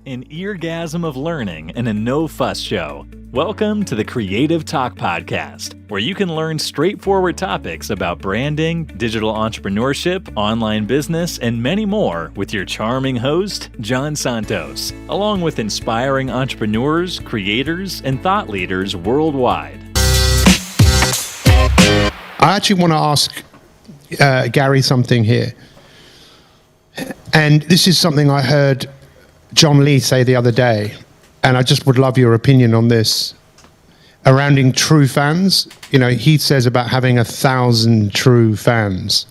An eargasm of learning and a no-fuss show. Welcome to the Creative Talk Podcast, where you can learn straightforward topics about branding, digital entrepreneurship, online business, and many more with your charming host, John Santos, along with inspiring entrepreneurs, creators, and thought leaders worldwide. I actually want to ask Gary something here. And this is something I heard John Lee say the other day, and I just would love your opinion on this. Surrounding true fans, you know, he says about having 1,000 true fans.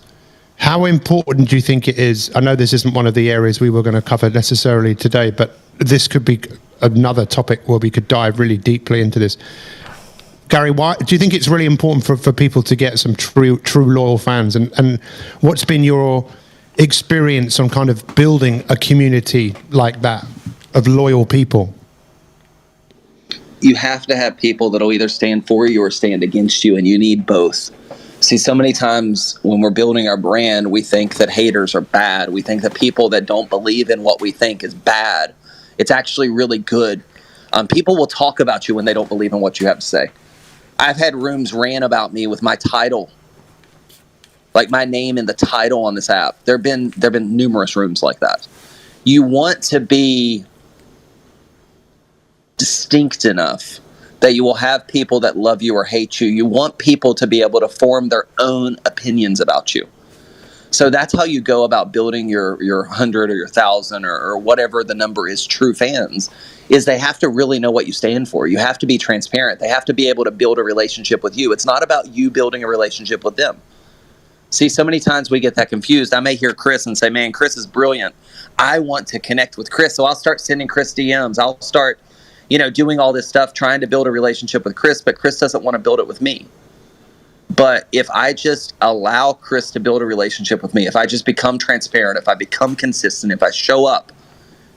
How important do you think it is? I know this isn't one of the areas we were going to cover necessarily today, but this could be another topic where we could dive really deeply into this. Gary, why do you think it's really important for people to get some true loyal fans? And what's been your experience on kind of building a community like that of loyal people? You have to have people that'll either stand for you or stand against you, and you need both. See, so many times when we're building our brand, we think that haters are bad. We think that people that don't believe in what we think is bad. It's actually really good. People will talk about you when they don't believe in what you have to say. I've had rooms ran about me with my title, like my name in the title on this app. There've been numerous rooms like that. You want to be distinct enough that you will have people that love you or hate you. You want people to be able to form their own opinions about you. So that's how you go about building your 100 or your 1,000 or whatever the number is, true fans, is they have to really know what you stand for. You have to be transparent. They have to be able to build a relationship with you. It's not about you building a relationship with them. See, so many times we get that confused. I may hear Chris and say, man, Chris is brilliant. I want to connect with Chris. So I'll start sending Chris DMs. I'll start, doing all this stuff, trying to build a relationship with Chris, but Chris doesn't want to build it with me. But if I just allow Chris to build a relationship with me, if I just become transparent, if I become consistent, if I show up,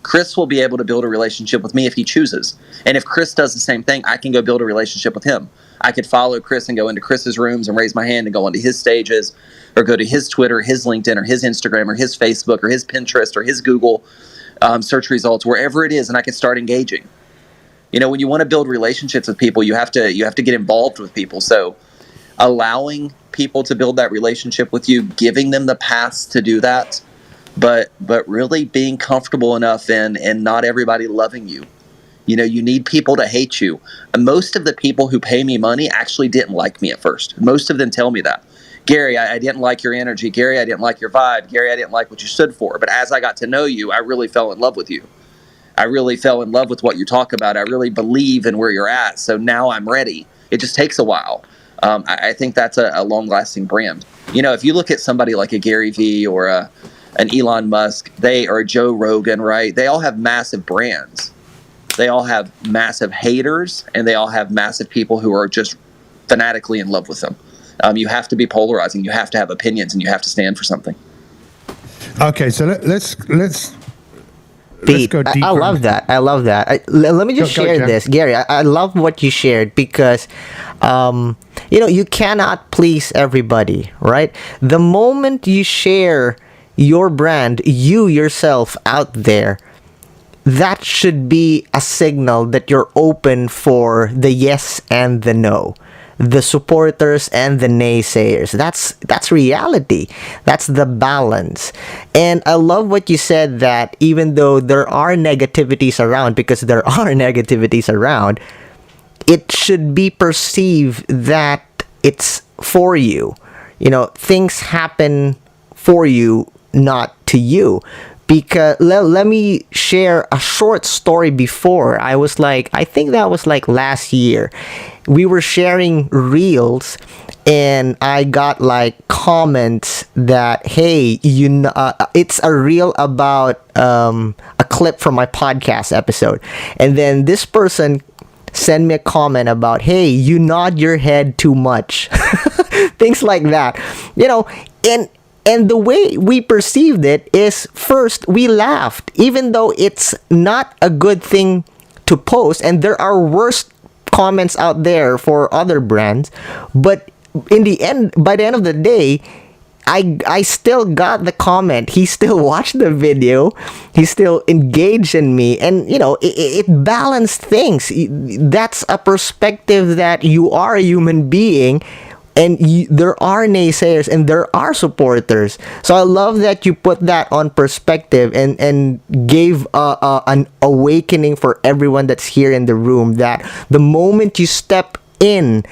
Chris will be able to build a relationship with me if he chooses. And if Chris does the same thing, I can go build a relationship with him. I could follow Chris and go into Chris's rooms and raise my hand and go onto his stages, or go to his Twitter, his LinkedIn, or his Instagram, or his Facebook, or his Pinterest, or his Google search results, wherever it is, and I can start engaging. When you want to build relationships with people, you have to get involved with people. So allowing people to build that relationship with you, giving them the paths to do that, but really being comfortable enough in not everybody loving you. You need people to hate you. And most of the people who pay me money actually didn't like me at first. Most of them tell me that. Gary, I didn't like your energy. Gary, I didn't like your vibe. Gary, I didn't like what you stood for. But as I got to know you, I really fell in love with you. I really fell in love with what you talk about. I really believe in where you're at. So now I'm ready. It just takes a while. I think that's a long-lasting brand. If you look at somebody like a Gary Vee or an Elon Musk, or a Joe Rogan, right? They all have massive brands. They all have massive haters, and they all have massive people who are just fanatically in love with them. You have to be polarizing. You have to have opinions, and you have to stand for something. Okay, so let's go deeper. I love that. Let me just share this, Gary. I love what you shared because, you cannot please everybody, right? The moment you share your brand, you yourself out there, that should be a signal that you're open for the yes and the no, the supporters and the naysayers. That's reality. That's the balance. And I love what you said, that even though there are negativities around, because there are negativities around, it should be perceived that it's for you. Things happen for you, not to you. Because let me share a short story before. I think that was like last year. We were sharing reels, and I got like comments that, hey, it's a reel about a clip from my podcast episode. And then this person sent me a comment about, hey, you nod your head too much. Things like that. And the way we perceived it is, first, we laughed, even though it's not a good thing to post, and there are worse comments out there for other brands. But by the end of the day, I still got the comment. He still watched the video. He still engaged in me, and it balanced things. That's a perspective that you are a human being, and there are naysayers and there are supporters. So I love that you put that on perspective and gave an awakening for everyone that's here in the room, that the moment you step in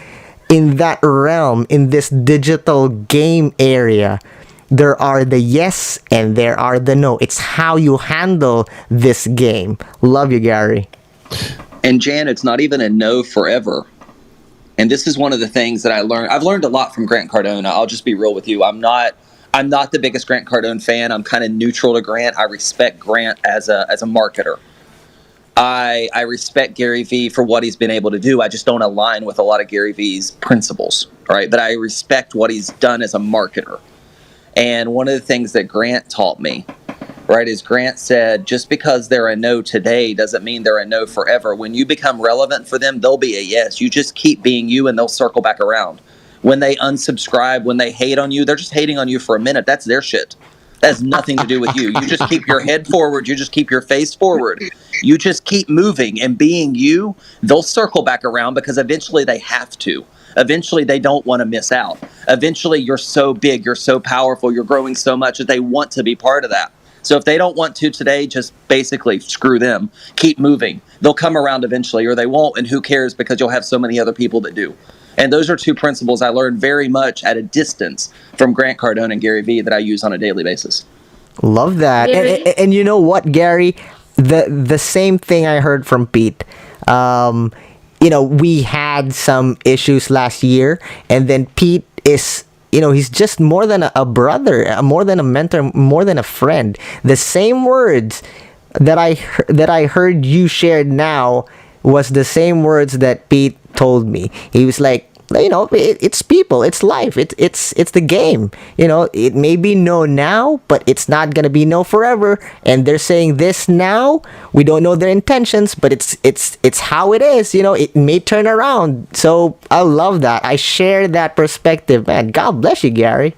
that realm, in this digital game area, there are the yes and there are the no. It's how you handle this game. Love you, Gary. And Jan, it's not even a no forever. And this is one of the things that I learned. I've learned a lot from Grant Cardone. I'll just be real with you. I'm not the biggest Grant Cardone fan. I'm kind of neutral to Grant. I respect Grant as a marketer. I respect Gary Vee for what he's been able to do. I just don't align with a lot of Gary Vee's principles, right? But I respect what he's done as a marketer. And one of the things that Grant taught me, right, is Grant said, just because they're a no today doesn't mean they're a no forever. When you become relevant for them, they'll be a yes. You just keep being you and they'll circle back around. When they unsubscribe, when they hate on you, they're just hating on you for a minute. That's their shit. That has nothing to do with you. You just keep your head forward. You just keep your face forward. You just keep moving and being you. They'll circle back around because eventually they have to. Eventually they don't want to miss out. Eventually you're so big, you're so powerful, you're growing so much that they want to be part of that. So if they don't want to today, just basically screw them. Keep moving. They'll come around eventually, or they won't, and who cares, because you'll have so many other people that do. And those are two principles I learned very much at a distance from Grant Cardone and Gary Vee that I use on a daily basis. Love that. And you know what, Gary? The same thing I heard from Pete. We had some issues last year, and then Pete is, he's just more than a brother, more than a mentor, more than a friend. The same words that I heard you shared now was the same words that Pete told me. He was like, it's people, it's life, it's the game. It may be no now, but it's not gonna be no forever. And they're saying this now. We don't know their intentions, but it's how it is. It may turn around. So I love that. I share that perspective, man. God bless you, Gary.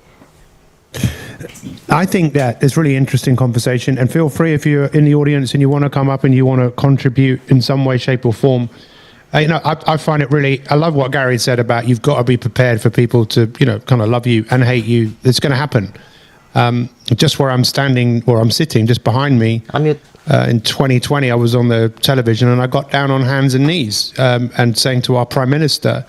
I think that it's really interesting conversation, and feel free if you're in the audience and you want to come up and you want to contribute in some way, shape or form. I find it really, I love what Gary said about you've got to be prepared for people to, kind of love you and hate you. It's going to happen. Just where I'm standing, or I'm sitting just behind me, in 2020, I was on the television and I got down on hands and knees and saying to our Prime Minister,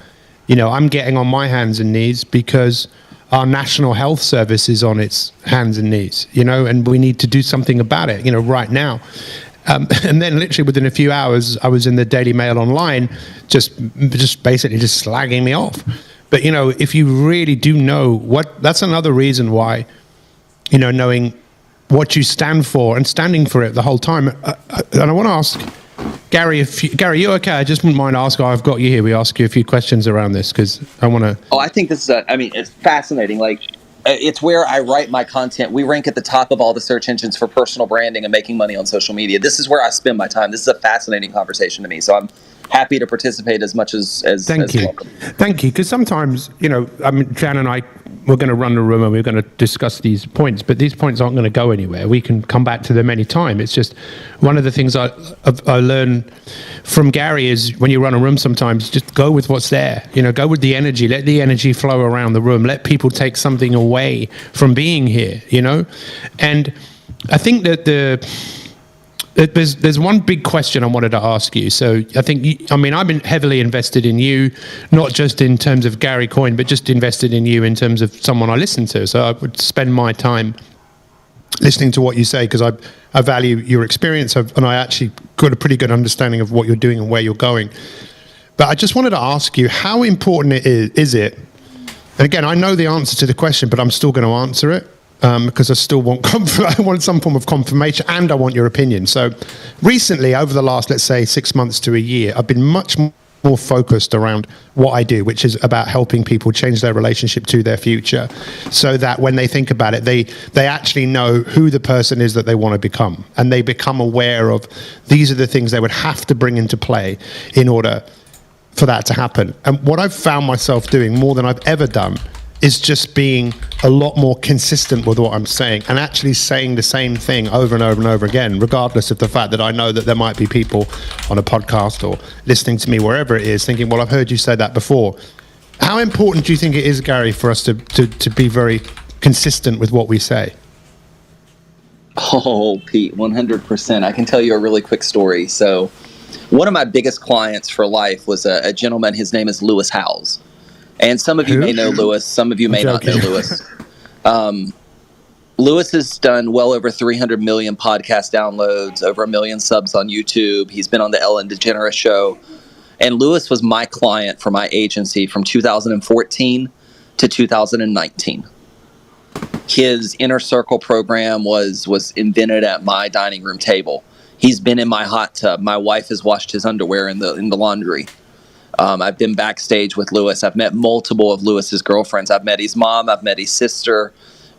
I'm getting on my hands and knees because our National Health Service is on its hands and knees, and we need to do something about it, right now. And then literally within a few hours, I was in the Daily Mail online, just basically just slagging me off. But, if you really do know that's another reason why, knowing what you stand for and standing for it the whole time. And I want to ask Gary, Gary, you okay? I just wouldn't mind asking, I've got you here. We ask you a few questions around this because I want to. Oh, I think this is, it's fascinating. It's where I write my content. We rank at the top of all the search engines for personal branding and making money on social media. This is where I spend my time. This is a fascinating conversation to me. So I'm happy to participate as much as Thank you. welcome. Thank you. Because sometimes, Jan and I, we're going to run the room and we're going to discuss these points, but these points aren't going to go anywhere. We can come back to them anytime. It's just one of the things I learn from Gary is when you run a room sometimes, just go with what's there. Go with the energy. Let the energy flow around the room. Let people take something away from being here, And I think that there's one big question I wanted to ask you. So I think, I've been heavily invested in you, not just in terms of Gary Cohen, but just invested in you in terms of someone I listen to. So I would spend my time listening to what you say because I value your experience and I actually got a pretty good understanding of what you're doing and where you're going. But I just wanted to ask you, how important is it? And again, I know the answer to the question, but I'm still going to answer it. Because I still want I want some form of confirmation and I want your opinion. So recently, over the last, let's say, 6 months to a year, I've been much more focused around what I do, which is about helping people change their relationship to their future so that when they think about it, they actually know who the person is that they want to become. And they become aware of these are the things they would have to bring into play in order for that to happen. And what I've found myself doing more than I've ever done is just being a lot more consistent with what I'm saying and actually saying the same thing over and over and over again, regardless of the fact that I know that there might be people on a podcast or listening to me wherever it is thinking, well, I've heard you say that before. How important do you think it is, Gary, for us to be very consistent with what we say? Oh, Pete, 100%. I can tell you a really quick story. So one of my biggest clients for life was a gentleman. His name is Lewis Howes. And some of you may know Lewis. Some of you may not know Lewis. Lewis has done well over 300 million podcast downloads, over 1 million subs on YouTube. He's been on the Ellen DeGeneres show. And Lewis was my client for my agency from 2014 to 2019. His Inner Circle program was invented at my dining room table. He's been in my hot tub. My wife has washed his underwear in the laundry. I've been backstage with Lewis. I've met multiple of Lewis's girlfriends. I've met his mom. I've met his sister.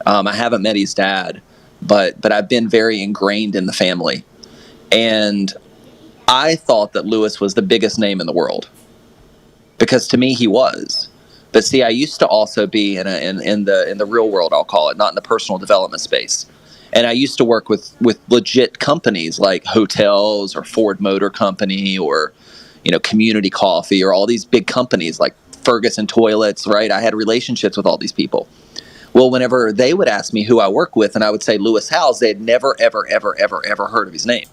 I haven't met his dad, but I've been very ingrained in the family. And I thought that Lewis was the biggest name in the world because to me he was. But see, I used to also be in the real world, I'll call it, not in the personal development space. And I used to work with legit companies like hotels or Ford Motor Company or Community Coffee or all these big companies like Ferguson Toilets, right? I had relationships with all these people. Well, whenever they would ask me who I work with and I would say Lewis Howes, they had never, ever, ever, ever, ever heard of his name.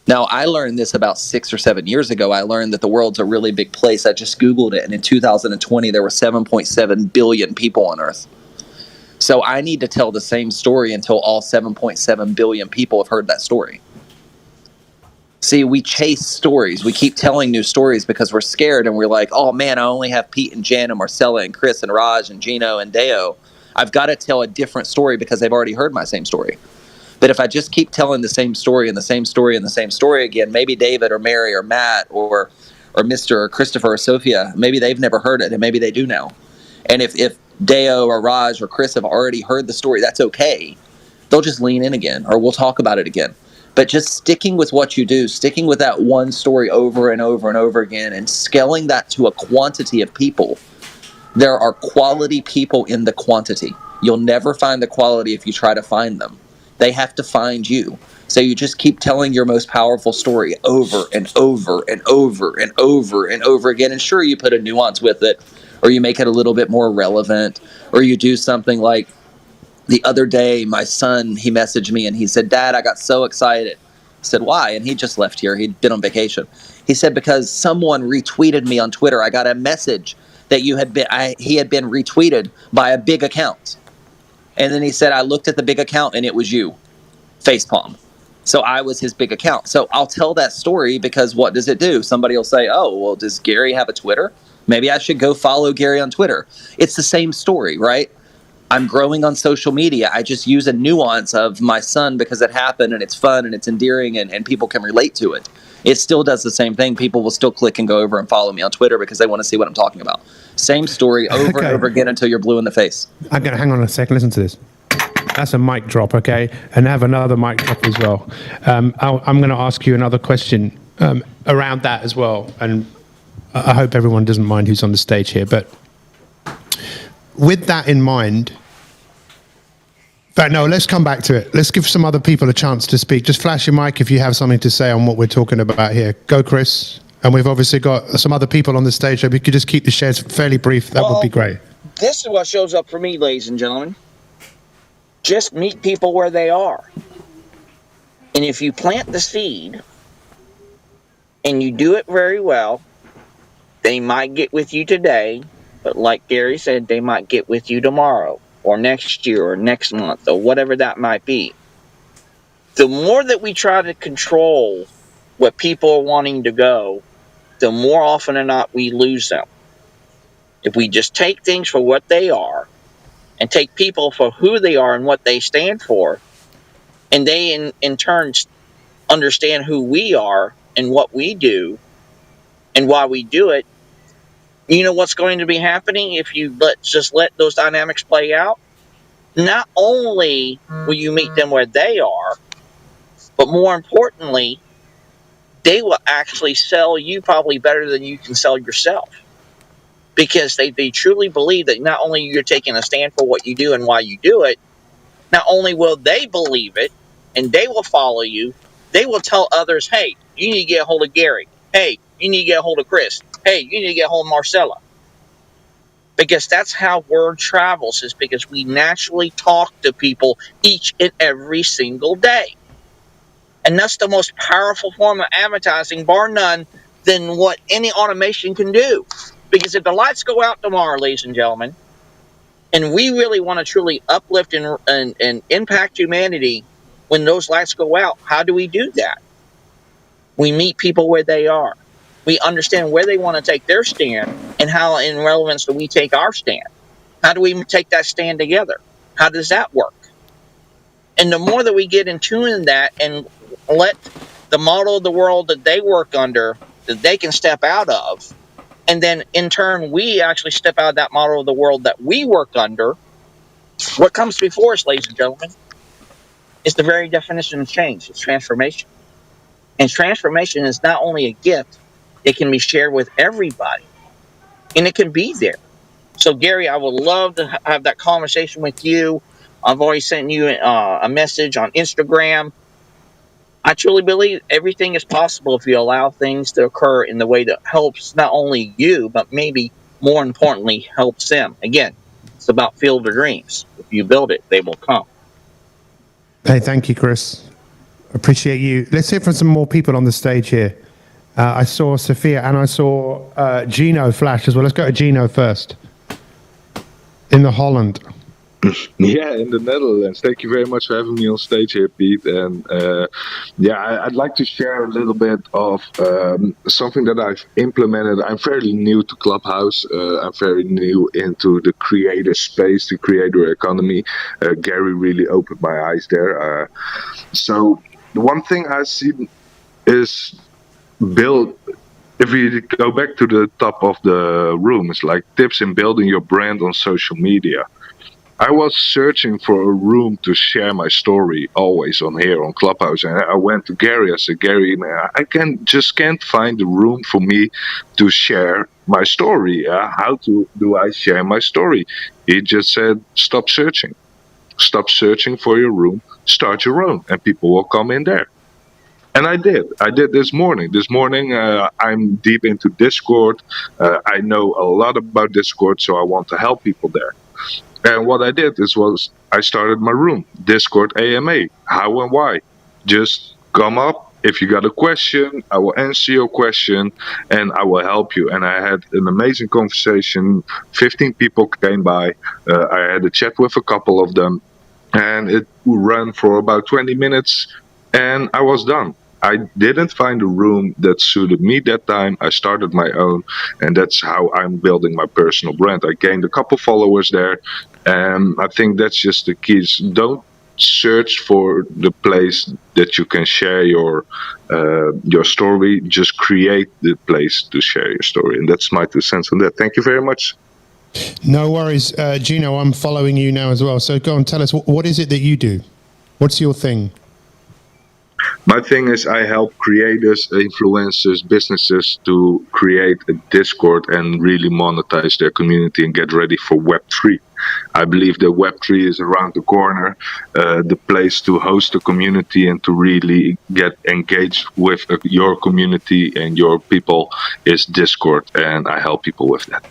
Now, I learned this about 6 or 7 years ago. I learned that the world's a really big place. I just Googled it, and in 2020, there were 7.7 billion people on Earth. So I need to tell the same story until all 7.7 billion people have heard that story. See, we chase stories. We keep telling new stories because we're scared and we're like, oh man, I only have Pete and Jan and Marcella and Chris and Raj and Gino and Deo. I've got to tell a different story because they've already heard my same story. But if I just keep telling the same story and the same story and the same story again, maybe David or Mary or Matt or Mr. or Christopher or Sophia, maybe they've never heard it and maybe they do now. And if Deo or Raj or Chris have already heard the story, that's okay. They'll just lean in again or we'll talk about it again. But just sticking with what you do, sticking with that one story over and over and over again and scaling that to a quantity of people. There are quality people in the quantity. You'll never find the quality if you try to find them. They have to find you. So you just keep telling your most powerful story over and over and over and over and over again. And sure, you put a nuance with it, or you make it a little bit more relevant, or you do something like the other day, my son, he messaged me and he said, Dad, I got so excited. I said, why? And he just left here. He'd been on vacation. He said, because someone retweeted me on Twitter. I got a message that he had been retweeted by a big account. And then he said, I looked at the big account and it was you, facepalm. So I was his big account. So I'll tell that story because what does it do? Somebody will say, oh, well, does Gary have a Twitter? Maybe I should go follow Gary on Twitter. It's the same story, right? I'm growing on social media. I just use a nuance of my son because it happened and it's fun and it's endearing and people can relate to it. It still does the same thing. People will still click and go over and follow me on Twitter because they want to see what I'm talking about. Same story over and over again until you're blue in the face. I'm going to hang on a second. Listen to this. That's a mic drop, okay? And have another mic drop as well. I'm going to ask you another question around that as well. And I hope everyone doesn't mind who's on the stage here. But with that in mind, but no, let's come back to it. Let's give some other people a chance to speak. Just flash your mic if you have something to say on what we're talking about here. Go, Chris. And we've obviously got some other people on the stage, so if we could just keep the shares fairly brief, that would be great. This is what shows up for me, ladies and gentlemen. Just meet people where they are. And if you plant the seed and you do it very well, they might get with you today, but like Gary said, they might get with you tomorrow or next year or next month or whatever that might be. The more that we try to control what people are wanting to go, the more often than not we lose them. If we just take things for what they are and take people for who they are and what they stand for, and they in turn understand who we are and what we do and why we do it, you know what's going to be happening if you let those dynamics play out? Not only will you meet them where they are, but more importantly, they will actually sell you probably better than you can sell yourself. because they truly believe that not only you're taking a stand for what you do and why you do it, not only will they believe it and they will follow you, they will tell others, hey, you need to get a hold of Gary. Hey, you need to get a hold of Chris. Hey, you need to get a hold of Marcella. Because that's how word travels, is because we naturally talk to people each and every single day. And that's the most powerful form of advertising, bar none, than what any automation can do. Because if the lights go out tomorrow, ladies and gentlemen, and we really want to truly uplift and impact humanity when those lights go out, how do we do that? We meet people where they are. We understand where they want to take their stand and how in relevance do we take our stand. How do we take that stand together? How does that work? And the more that we get in tune in that and let the model of the world that they work under, that they can step out of, and then in turn we actually step out of that model of the world that we work under, what comes before us, ladies and gentlemen, is the very definition of change. It's transformation. And transformation is not only a gift, it can be shared with everybody. And it can be there. So, Gary, I would love to have that conversation with you. I've already sent you a message on Instagram. I truly believe everything is possible if you allow things to occur in the way that helps not only you, but maybe more importantly, helps them. Again, it's about field of dreams. If you build it, they will come. Hey, thank you, Chris. Appreciate you. Let's hear from some more people on the stage here. I saw Sophia and I saw Gino flash as well. Let's go to Gino first. In the Holland. Yeah, in the Netherlands. Thank you very much for having me on stage here, Pete. And I'd like to share a little bit of something that I've implemented. I'm fairly new to Clubhouse. I'm very new into the creator space, the creator economy. Gary really opened my eyes there. So the one thing I see is build. If we go back to the top of the room, it's like tips in building your brand on social media. I was searching for a room to share my story always on here on Clubhouse, and I went to Gary. I said, Gary, man, I can't find a room for me to share my story. How do I share my story? He just said, stop searching for your room, start your own, and people will come in there. And I did this morning. I'm deep into Discord. I know a lot about Discord, so I want to help people there. And what I did was I started my room, Discord AMA. How and why? Just come up. If you got a question, I will answer your question and I will help you. And I had an amazing conversation. 15 people came by. I had a chat with a couple of them. And it ran for about 20 minutes and I was done. I didn't find a room that suited me that time. I started my own, and that's how I'm building my personal brand. I gained a couple followers there, and I think that's just the keys. Don't search for the place that you can share your story. Just create the place to share your story, and that's my 2 cents on that. Thank you very much. No worries, Gino. I'm following you now as well. So go and tell us, what is it that you do? What's your thing? My thing is I help creators, influencers, businesses to create a Discord and really monetize their community and get ready for Web3. I believe that Web3 is around the corner, the place to host a community and to really get engaged with your community and your people is Discord, and I help people with that.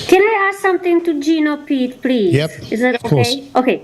Can I ask something to Gino, Pete, please? Yep. Is that okay? Okay.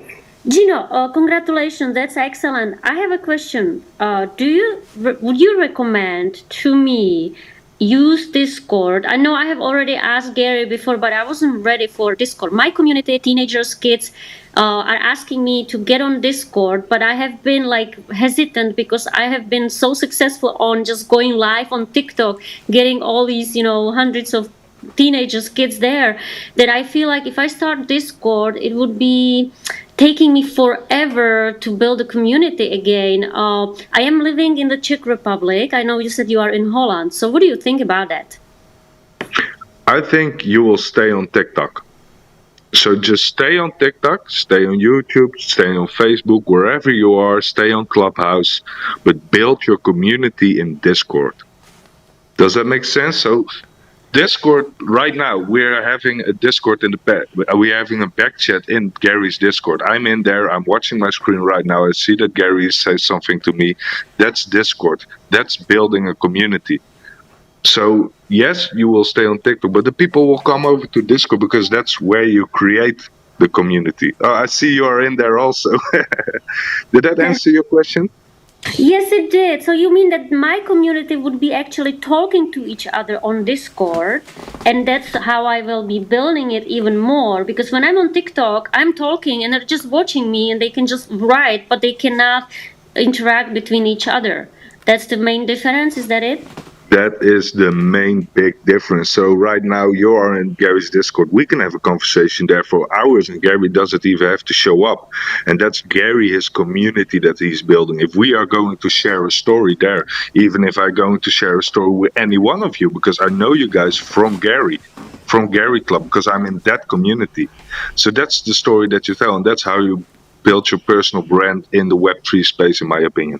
Gino, congratulations. That's excellent. I have a question. Would you recommend to me use Discord? I know I have already asked Gary before, but I wasn't ready for Discord. My community, teenagers, kids, are asking me to get on Discord, but I have been hesitant because I have been so successful on just going live on TikTok, getting all these, hundreds of teenagers, kids there, that I feel like if I start Discord, it would be taking me forever to build a community again. I am living in the Czech Republic. I know you said you are in Holland. So what do you think about that? I think you will stay on TikTok. So just stay on TikTok, stay on YouTube, stay on Facebook, wherever you are, stay on Clubhouse, but build your community in Discord. Does that make sense? So Discord right now. We're having a Discord in the back. We're having a back chat in Gary's Discord. I'm in there. I'm watching my screen right now. I see that Gary says something to me. That's Discord. That's building a community. So yes, you will stay on TikTok, but the people will come over to Discord because that's where you create the community. Oh, I see you are in there also. Did that answer your question? Yes, it did. So you mean that my community would be actually talking to each other on Discord, and that's how I will be building it even more. Because when I'm on TikTok, I'm talking and they're just watching me, and they can just write, but they cannot interact between each other. That's the main difference. Is that it? That is the main big difference. So right now you are in Gary's Discord. We can have a conversation there for hours, and Gary doesn't even have to show up. And that's Gary, his community that he's building. If we are going to share a story there, even if I'm going to share a story with any one of you, because I know you guys from Gary Club, because I'm in that community. So that's the story that you tell, and that's how you build your personal brand in the Web3 space, in my opinion.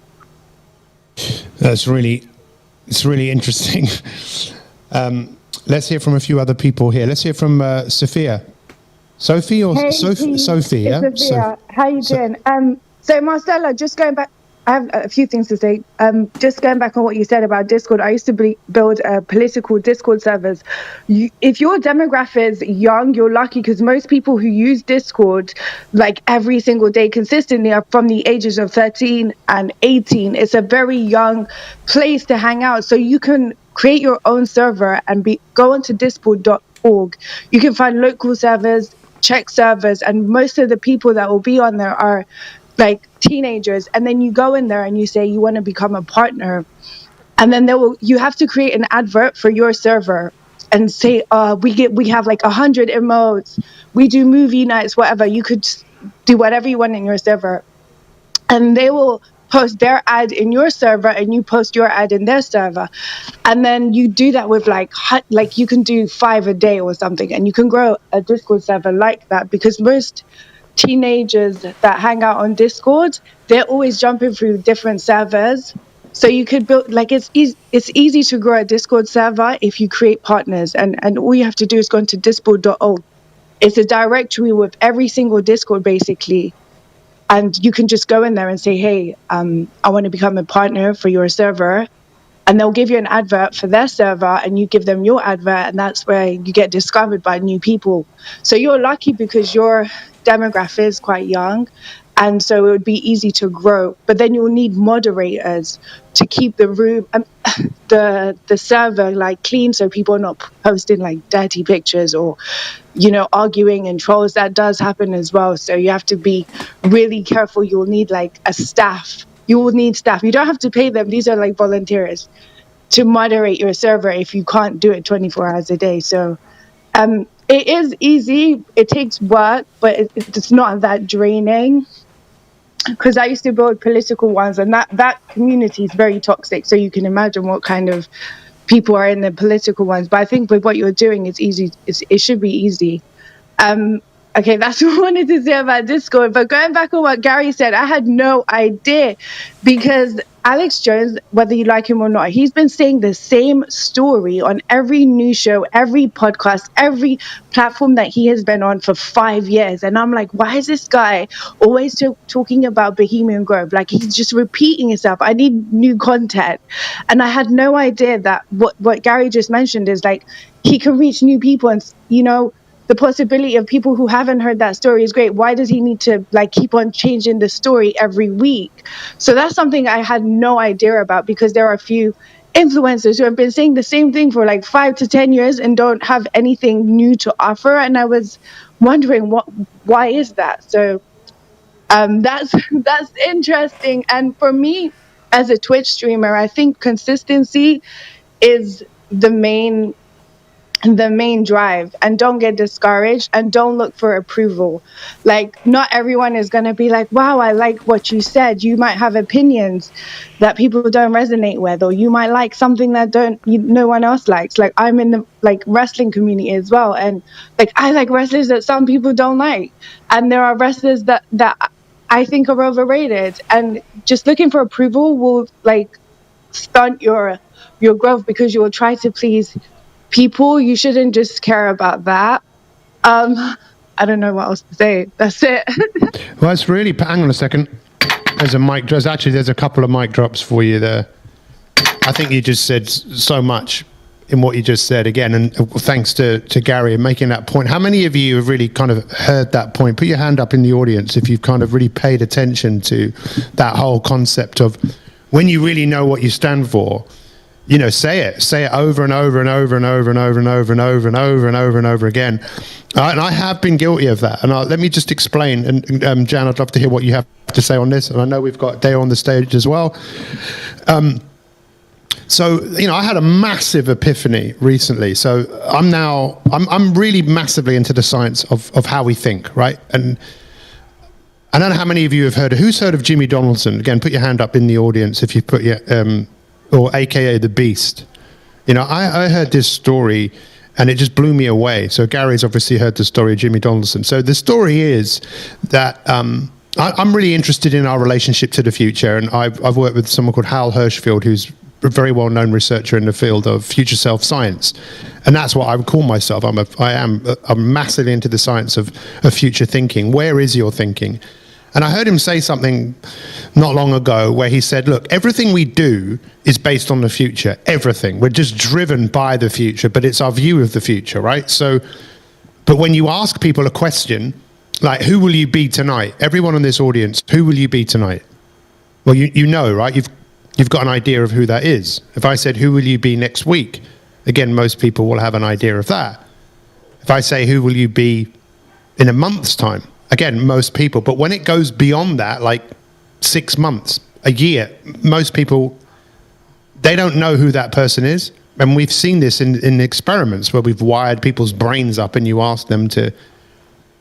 It's really interesting. Let's hear from a few other people here. Let's hear from Sophia. Sophie or Sophie? Sophia. How you doing? So Marcella, just going back, I have a few things to say. Just going back on what you said about Discord, I used to build political Discord servers. If your demographic is young, you're lucky, because most people who use Discord like every single day consistently are from the ages of 13 and 18. It's a very young place to hang out. So you can create your own server and go onto discord.org. You can find local servers, Czech servers, and most of the people that will be on there are like teenagers. And then you go in there and you say you want to become a partner, and then you have to create an advert for your server and say, we have like 100 emotes, we do movie nights, whatever. You could do whatever you want in your server, and they will post their ad in your server and you post your ad in their server. And then you do that with like you can do 5 a day or something, and you can grow a Discord server like that, because most teenagers that hang out on Discord, they're always jumping through different servers. So you could build, like, it's easy to grow a Discord server if you create partners, and all you have to do is go into discord.org. It's a directory with every single Discord basically, and you can just go in there and say, hey, I want to become a partner for your server, and they'll give you an advert for their server, and you give them your advert, and that's where you get discovered by new people. So you're lucky because your demographic is quite young, and so it would be easy to grow. But then you'll need moderators to keep the room, the server like clean, so people are not posting like dirty pictures or, arguing and trolls. That does happen as well. So you have to be really careful. You'll need like a staff. You will need staff. You don't have to pay them. These are like volunteers to moderate your server if you can't do it 24 hours a day. So it is easy. It takes work, but it's not that draining. Because I used to build political ones, and that community is very toxic. So you can imagine what kind of people are in the political ones. But I think with what you're doing, it's easy. It should be easy. Okay, that's what I wanted to say about Discord. But going back on what Gary said, I had no idea, because Alex Jones, whether you like him or not, he's been saying the same story on every news show, every podcast, every platform that he has been on for 5 years. And I'm like, why is this guy always talking about Bohemian Grove? Like, he's just repeating himself. I need new content. And I had no idea that what Gary just mentioned is like, he can reach new people, and, the possibility of people who haven't heard that story is great. Why does he need to like keep on changing the story every week? So that's something I had no idea about, because there are a few influencers who have been saying the same thing for like 5 to 10 years and don't have anything new to offer. And I was wondering why is that? So that's interesting. And for me as a Twitch streamer, I think consistency is the main drive, and don't get discouraged, and don't look for approval. Like, not everyone is going to be like, wow, I like what you said. You might have opinions that people don't resonate with, or you might like something that no one else likes. Like, I'm in the like wrestling community as well, and like I like wrestlers that some people don't like, and there are wrestlers that I think are overrated, and just looking for approval will like stunt your growth, because you will try to please people. You shouldn't just care about that. I don't know what else to say. That's it. Well, it's really, hang on a second. There's a couple of mic drops for you there. I think you just said so much in what you just said again, and thanks to Gary and making that point. How many of you have really kind of heard that point? Put your hand up in the audience if you've kind of really paid attention to that whole concept of when you really know what you stand for, you know, say it over and over and over and over and over and over and over and over and over and over again. And I have been guilty of that. And let me just explain. And Jan, I'd love to hear what you have to say on this. And I know we've got Dale on the stage as well. So, you know, I had a massive epiphany recently. So I'm really massively into the science of how we think, right? And I don't know how many of you have who's heard of Jimmy Donaldson? Again, put your hand up in the audience if you put your, or AKA the Beast. You know, I heard this story and it just blew me away. So Gary's obviously heard the story of Jimmy Donaldson. So the story is that I'm really interested in our relationship to the future. And I've worked with someone called Hal Hirschfield, who's a very well-known researcher in the field of future self science, and that's what I would call myself. I'm massively into the science of future thinking. Where is your thinking? And I heard him say something not long ago where he said, look, everything we do is based on the future. Everything. We're just driven by the future, but it's our view of the future, right? So, but when you ask people a question like, who will you be tonight? Everyone in this audience, who will you be tonight? Well, you know, right? You've got an idea of who that is. If I said, who will you be next week? Again, most people will have an idea of that. If I say, who will you be in a month's time? Again, most people. But when it goes beyond that, like 6 months, a year, most people, they don't know who that person is. And we've seen this in experiments where we've wired people's brains up and you ask them to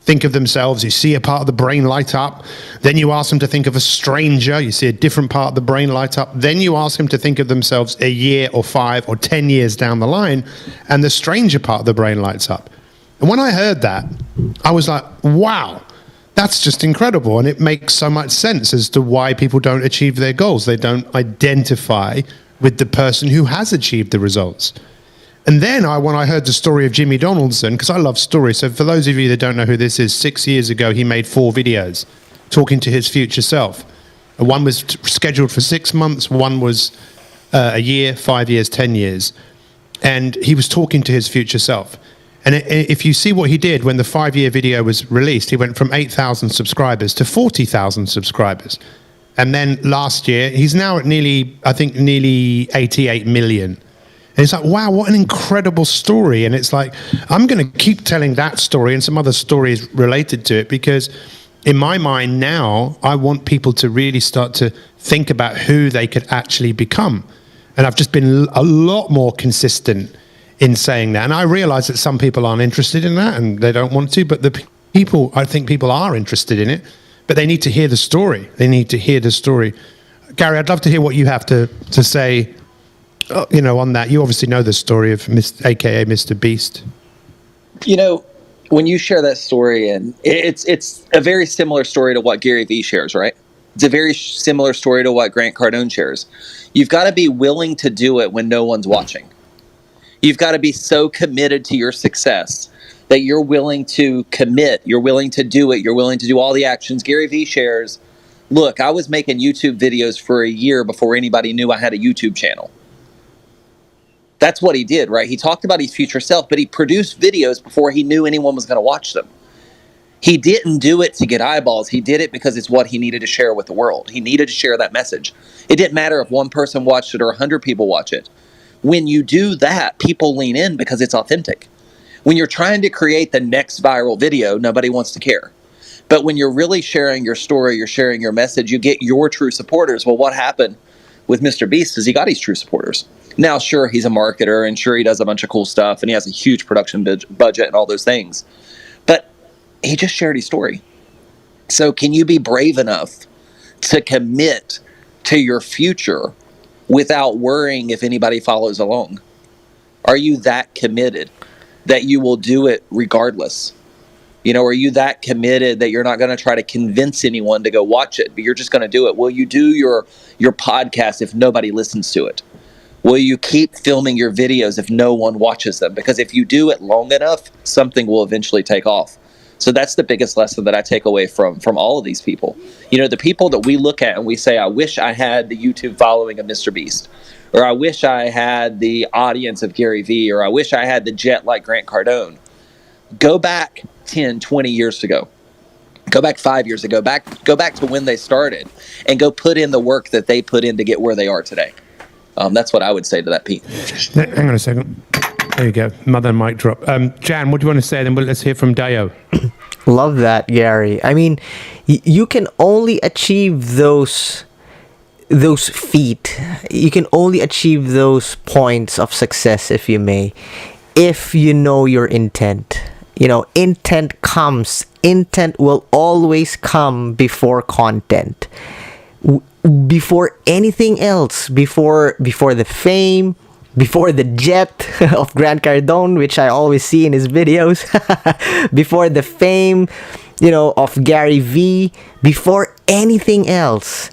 think of themselves, you see a part of the brain light up, then you ask them to think of a stranger, you see a different part of the brain light up, then you ask them to think of themselves a year or 5 or 10 years down the line, and the stranger part of the brain lights up. And when I heard that, I was like, wow, that's just incredible. And it makes so much sense as to why people don't achieve their goals. They don't identify with the person who has achieved the results. And then when I heard the story of Jimmy Donaldson, because I love stories, so for those of you that don't know who this is, 6 years ago he made 4 videos talking to his future self. And one was scheduled for 6 months, one was a year, 5 years, 10 years. And he was talking to his future self. And if you see what he did when the 5-year video was released, he went from 8,000 subscribers to 40,000 subscribers. And then last year, he's now at nearly 88 million. And it's like, wow, what an incredible story. And it's like, I'm going to keep telling that story and some other stories related to it, because in my mind now, I want people to really start to think about who they could actually become. And I've just been a lot more consistent in saying that. And I realize that some people aren't interested in that and they don't want to, but I think people are interested in it, but they need to hear the story. They need to hear the story. Gary, I'd love to hear what you have to say, you know, on that. You obviously know the story of AKA Mr. Beast. You know, when you share that story, and it's a very similar story to what Gary Vee shares, right? It's a very similar story to what Grant Cardone shares. You've got to be willing to do it when no one's watching. You've got to be so committed to your success that you're willing to commit, you're willing to do it, you're willing to do all the actions. Gary Vee shares, look, I was making YouTube videos for a year before anybody knew I had a YouTube channel. That's what he did, right? He talked about his future self, but he produced videos before he knew anyone was going to watch them. He didn't do it to get eyeballs. He did it because it's what he needed to share with the world. He needed to share that message. It didn't matter if one person watched it or 100 people watch it. When you do that, people lean in because it's authentic. When you're trying to create the next viral video, nobody wants to care. But when you're really sharing your story, you're sharing your message, you get your true supporters. Well, what happened with Mr. Beast is he got his true supporters. Now, sure, he's a marketer, and sure, he does a bunch of cool stuff, and he has a huge production budget and all those things. But he just shared his story. So can you be brave enough to commit to your future without worrying if anybody follows along? Are you that committed that you will do it regardless? You know, are you that committed that you're not going to try to convince anyone to go watch it, but you're just going to do it? Will you do your podcast if nobody listens to it? Will you keep filming your videos if no one watches them? Because if you do it long enough, something will eventually take off. So that's the biggest lesson that I take away from all of these people. You know, the people that we look at and we say, I wish I had the YouTube following of Mr. Beast, or I wish I had the audience of Gary Vee, or I wish I had the jet like Grant Cardone. Go back 10, 20 years ago. Go back 5 years ago. Go back to when they started and go put in the work that they put in to get where they are today. That's what I would say to that, Pete. Hang on a second. There you go. Mother mic drop. Jan, what do you want to say? Then let's hear from Dayo. Love that, Gary. I mean, you can only achieve those feat. You can only achieve those points of success, if you may, if you know your intent. You know, intent will always come before content. Before anything else, before the fame, before the jet of Grant Cardone, which I always see in his videos, before the fame, of Gary Vee, before anything else,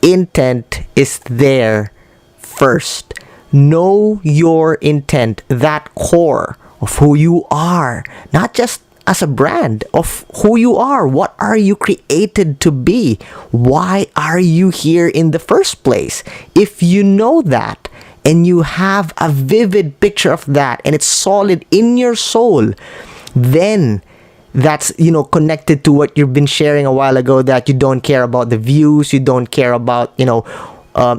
intent is there first. Know your intent, that core of who you are, not just as a brand, of who you are. What are you created to be? Why are you here in the first place? If you know that and you have a vivid picture of that and it's solid in your soul, then that's, connected to what you've been sharing a while ago, that you don't care about the views, you don't care about,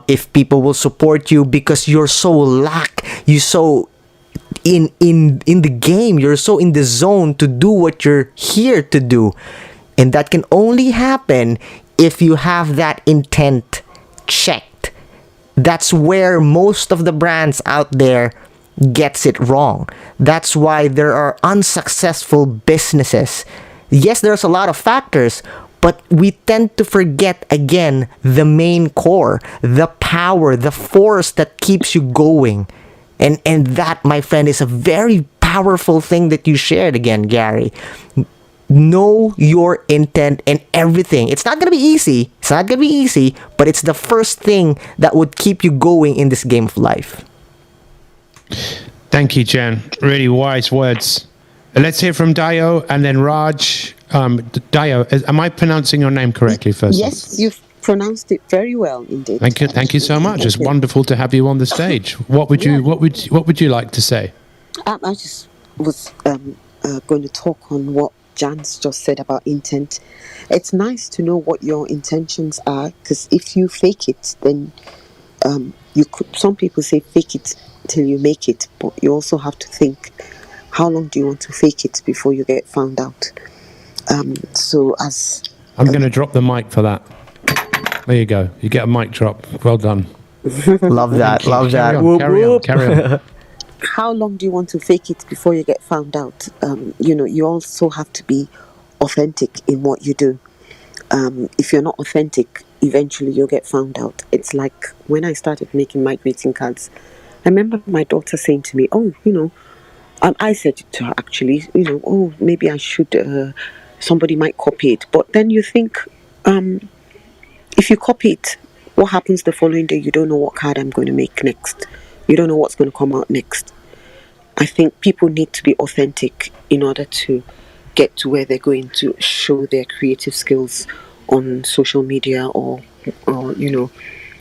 if people will support you, because you're so in the game, you're so in the zone to do what you're here to do. And that can only happen if you have that intent checked. That's where most of the brands out there gets it wrong. That's why there are unsuccessful businesses. Yes, there's a lot of factors, but we tend to forget again the main core, the power, the force that keeps you going. And that, my friend, is a very powerful thing that you shared again, Gary. Know your intent and everything. It's not going to be easy. But it's the first thing that would keep you going in this game of life. Thank you, Jan. Really wise words. Let's hear from Dayo and then Raj. Dayo, am I pronouncing your name correctly first? Yes, you've pronounced it very well indeed. Thank you so much. It's wonderful to have you on the stage. What would you like to say? I just was going to talk on what Jan's just said about intent. It's nice to know what your intentions are, because if you fake it, then some people say fake it till you make it, but you also have to think, how long do you want to fake it before you get found out? I'm going to drop the mic for that. There you go. You get a mic drop. Well done. Love that. Carry on. How long do you want to fake it before you get found out? You also have to be authentic in what you do. If you're not authentic, eventually you'll get found out. It's like when I started making my greeting cards, I remember my daughter saying to me, I said it to her actually, maybe I should, somebody might copy it. But then you think, if you copy it, what happens the following day? You don't know what card I'm going to make next. You don't know what's going to come out next. I think people need to be authentic in order to get to where they're going to show their creative skills on social media or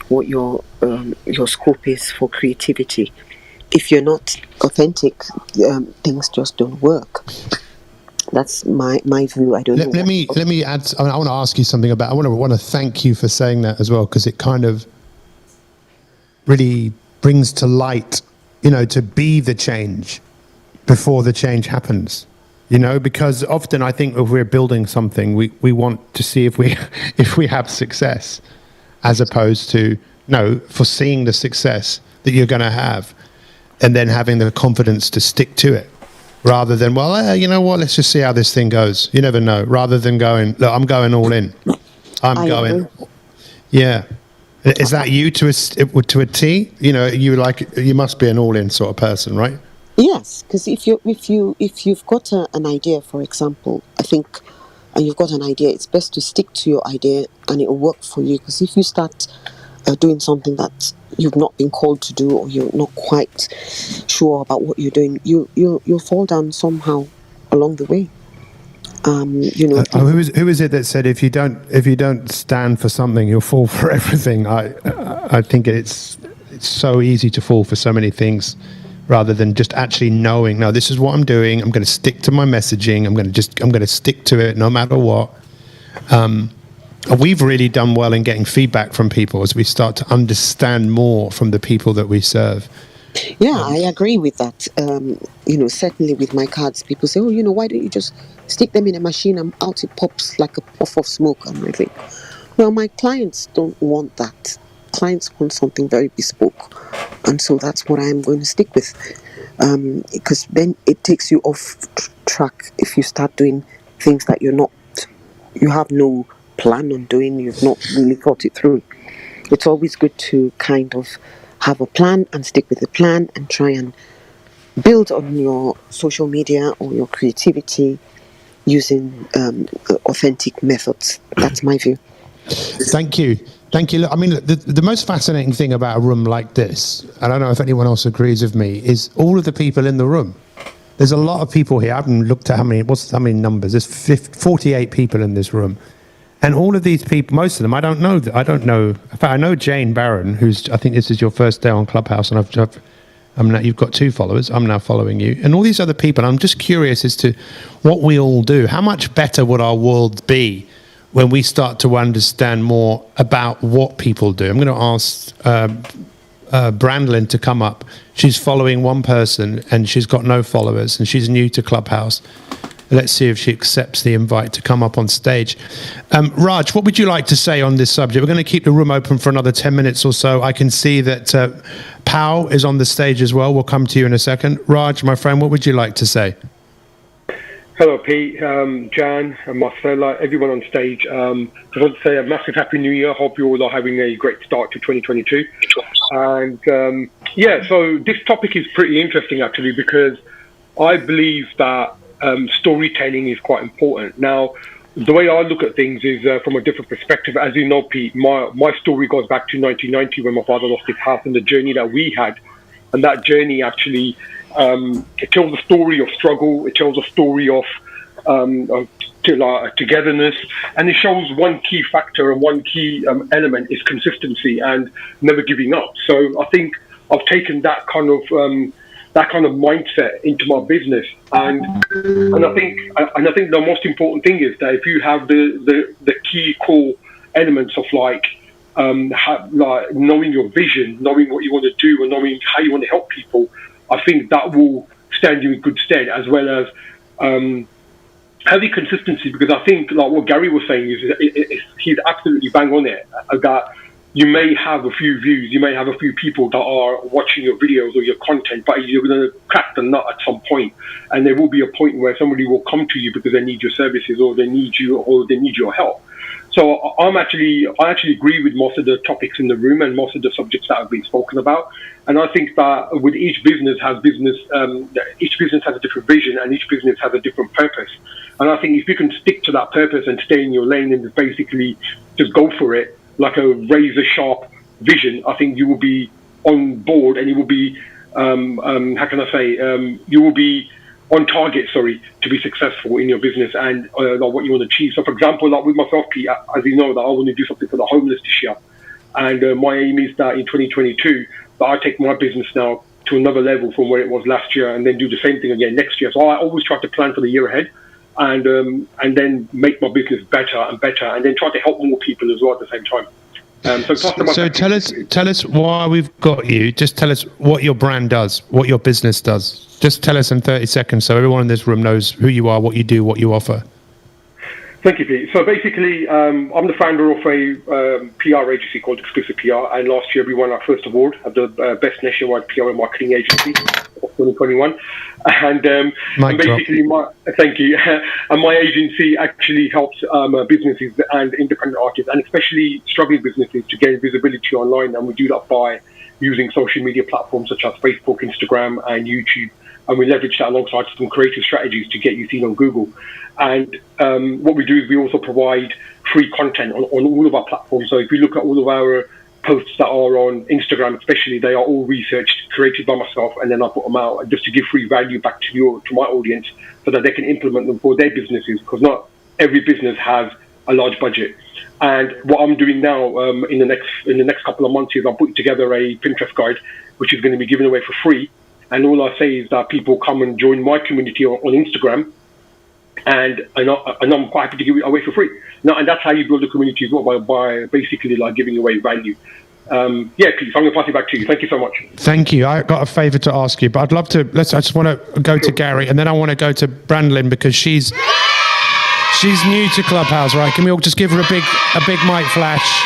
what your scope is for creativity. If you're not authentic, things just don't work. That's my view. I don't know. Let me add. I want to ask you something about. I want to thank you for saying that as well, because it kind of really brings to light, to be the change before the change happens. Because often I think if we're building something, we want to see if we have success, as opposed to foreseeing the success that you're going to have, and then having the confidence to stick to it. Rather than, you know what, let's just see how this thing goes. You never know. Rather than going, look, I'm going all in. Yeah. Is that you to a T? You must be an all-in sort of person, right? Yes, because if you've got an idea, for example, I think, and you've got an idea, it's best to stick to your idea and it will work for you. Because if you start doing something that you've not been called to do, or you're not quite sure about what you're doing, you'll fall down somehow along the way. Who is it that said if you don't stand for something, you'll fall for everything? I think it's so easy to fall for so many things, rather than just actually knowing, no, this is what I'm doing. I'm going to stick to my messaging. I'm going to stick to it no matter what. We've really done well in getting feedback from people as we start to understand more from the people that we serve. Yeah, I agree with that. Certainly with my cards, people say, oh, why don't you just stick them in a machine and out it pops like a puff of smoke? And I think, well, my clients don't want that. Clients want something very bespoke. And so that's what I'm going to stick with. Because then it takes you off track if you start doing things that you have no plan on doing, you've not really thought it through. It's always good to kind of have a plan and stick with the plan and try and build on your social media or your creativity using authentic methods. That's my view. Thank you. I mean, the most fascinating thing about a room like this, I don't know if anyone else agrees with me, is all of the people in the room. There's a lot of people here. I haven't looked at how many numbers. There's 48 people in this room. And all of these people, most of them, I don't know. In fact, I know Jane Barron, I think this is your first day on Clubhouse, and you've got 2 followers. I'm now following you. And all these other people, I'm just curious as to what we all do. How much better would our world be when we start to understand more about what people do? I'm going to ask Brandlin to come up. She's following one person, and she's got no followers, and she's new to Clubhouse. Let's see if she accepts the invite to come up on stage. Raj, what would you like to say on this subject? We're going to keep the room open for another 10 minutes or so. I can see that Pao is on the stage as well. We'll come to you in a second. Raj, my friend, what would you like to say? Hello, Pete, Jan, and Marcella, everyone on stage. I just want to say a massive Happy New Year. Hope you all are having a great start to 2022. And so this topic is pretty interesting, actually, because I believe that storytelling is quite important. Now, the way I look at things is from a different perspective. As you know, Pete, my story goes back to 1990 when my father lost his house and the journey that we had. And that journey actually, it tells a story of struggle. It tells a story of togetherness. And it shows one key factor and one key element is consistency and never giving up. So I think I've taken that kind of mindset into my business, and I think the most important thing is that if you have the key core elements of knowing your vision, knowing what you want to do, and knowing how you want to help people, I think that will stand you in good stead, as well as heavy consistency. Because I think, like what Gary was saying, is he's absolutely bang on it. That you may have a few views, you may have a few people that are watching your videos or your content, but you're going to crack the nut at some point, and there will be a point where somebody will come to you because they need your services, or they need your help. So I actually agree with most of the topics in the room and most of the subjects that have been spoken about. And I think that with each business has a different vision, and each business has a different purpose. And I think if you can stick to that purpose and stay in your lane and basically just go for it, like a razor sharp vision, I think you will be on board, and you will be, you will be on target, to be successful in your business and what you want to achieve. So, for example, like with myself, Pete, as you know, that I want to do something for the homeless this year. And my aim is that in 2022, that I take my business now to another level from where it was last year, and then do the same thing again next year. So I always try to plan for the year ahead, and then make my business better and better, and then try to help more people as well at the same time. So tell us why we've got you. Just tell us what your brand does, what your business does. Just tell us in 30 seconds so everyone in this room knows who you are, what you do, what you offer. Thank you, Pete. So basically, I'm the founder of a PR agency called Exclusive PR, and last year we won our first award of the Best Nationwide PR and Marketing Agency of 2021. And basically, thank you. And my agency actually helps businesses and independent artists, and especially struggling businesses, to gain visibility online. And we do that by using social media platforms such as Facebook, Instagram, and YouTube. And we leverage that alongside some creative strategies to get you seen on Google. And what we do is we also provide free content on all of our platforms. So if you look at all of our posts that are on Instagram, especially, they are all researched, created by myself, and then I put them out just to give free value back to my audience, so that they can implement them for their businesses. Because not every business has a large budget. And what I'm doing now in the next couple of months is I'm putting together a Pinterest guide, which is going to be given away for free. And all I say is that people come and join my community on Instagram, and I'm quite happy to give it away for free. Now, and that's how you build a community as well, by basically like giving away value. Pete, I'm going to pass it back to you. Thank you so much. Thank you. I got a favour to ask you, but I'd love to. I just want to go to Gary, and then I want to go to Brandlin, because she's new to Clubhouse, right? Can we all just give her a big mic flash?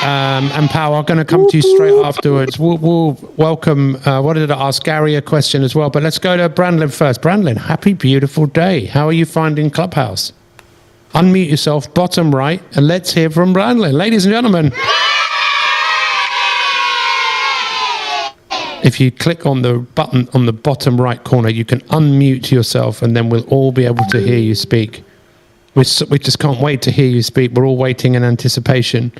And Pao, I'm going to come to you straight afterwards. We'll welcome. Wanted to ask Gary a question as well, but let's go to Brandlin first. Brandlin, happy beautiful day. How are you finding Clubhouse? Unmute yourself, bottom right, and let's hear from Brandlin. Ladies and gentlemen, if you click on the button on the bottom right corner, you can unmute yourself, and then we'll all be able to hear you speak. We just can't wait to hear you speak. We're all waiting in anticipation.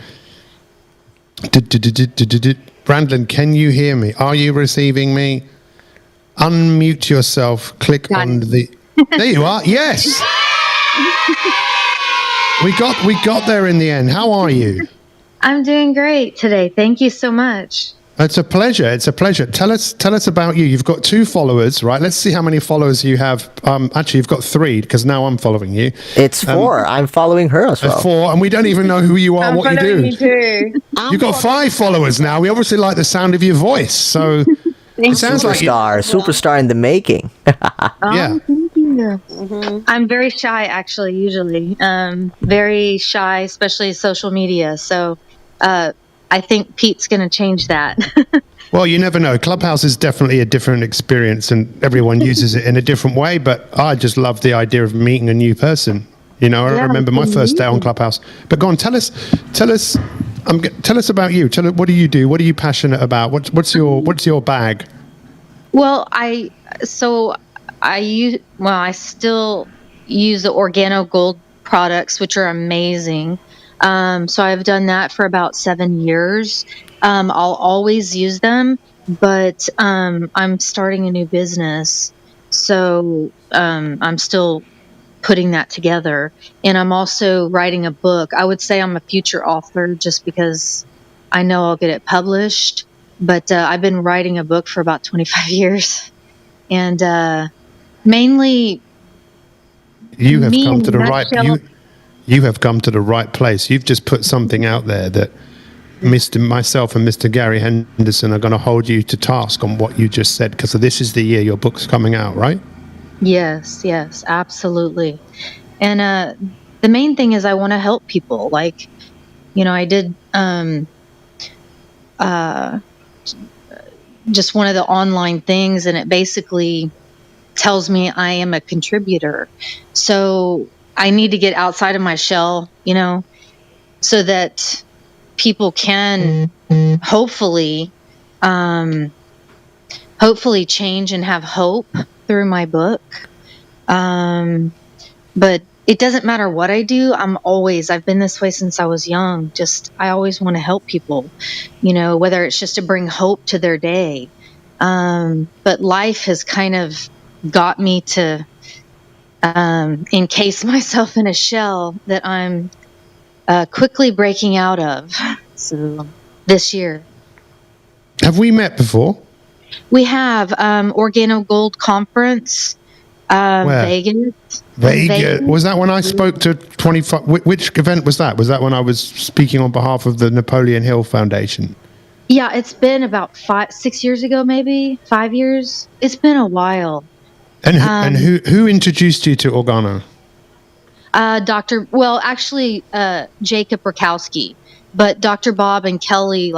Brandlin, can you hear me? Are you receiving me? Unmute yourself. Click on the. There you are. Yes. We got there in the end. How are you? I'm doing great today. Thank you so much. It's a pleasure. It's a pleasure. Tell us about you. You've got 2 followers, right? Let's see how many followers you have. Actually, you've got 3, because now I'm following you. It's 4. I'm following her as well. 4, and we don't even know who you are, what you do. You too. You've got 5 followers now. We obviously like the sound of your voice. So it sounds like superstar in the making. Yeah. Thank you. Mm-hmm. I'm very shy, actually, usually. Very shy, especially social media. So I think Pete's going to change that. Well, you never know. Clubhouse is definitely a different experience, and everyone uses it in a different way. But I just love the idea of meeting a new person. You know, I remember my first day on Clubhouse. But go on, tell us about you. What do you do? What are you passionate about? What's your bag? Well, I still use the Organo Gold products, which are amazing. So I've done that for about 7 years. I'll always use them, but I'm starting a new business, so I'm still putting that together. And I'm also writing a book. I would say I'm a future author, just because I know I'll get it published. But I've been writing a book for about 25 years, and mainly you have come to the right. You have come to the right place. You've just put something out there that myself and Mr. Gary Henderson are going to hold you to task on what you just said, because this is the year your book's coming out, right? Yes, absolutely. And the main thing is I want to help people. Like, I did just one of the online things, and it basically tells me I am a contributor. So I need to get outside of my shell, so that people can hopefully change and have hope through my book. But it doesn't matter what I do. I've been this way since I was young. I always want to help people, whether it's just to bring hope to their day. But life has kind of got me to encase myself in a shell that I'm quickly breaking out of. So this year. Have we met before? We have Organo Gold Conference, Vegas. Vegas. Was that when I spoke to 25? Which event was that? Was that when I was speaking on behalf of the Napoleon Hill Foundation? Yeah, it's been about 6 years ago, maybe 5 years. It's been a while. And who introduced you to Organo? Jacob Rakowski, but Dr. Bob and Kelly,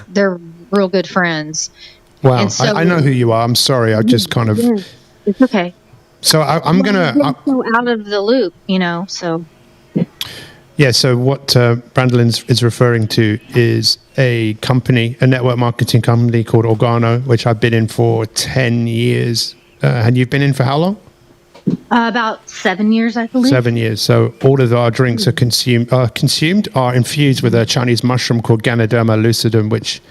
they're real good friends. Wow, so, I know who you are. I'm sorry, I just kind of. It's okay. So I'm gonna so out of the loop, So. Yeah. So what Brandlin is referring to is a company, a network marketing company called Organo, which I've been in for 10 years. And you've been in for how long? About 7 years, I believe. 7 years. So all of our drinks are infused with a Chinese mushroom called Ganoderma lucidum, which,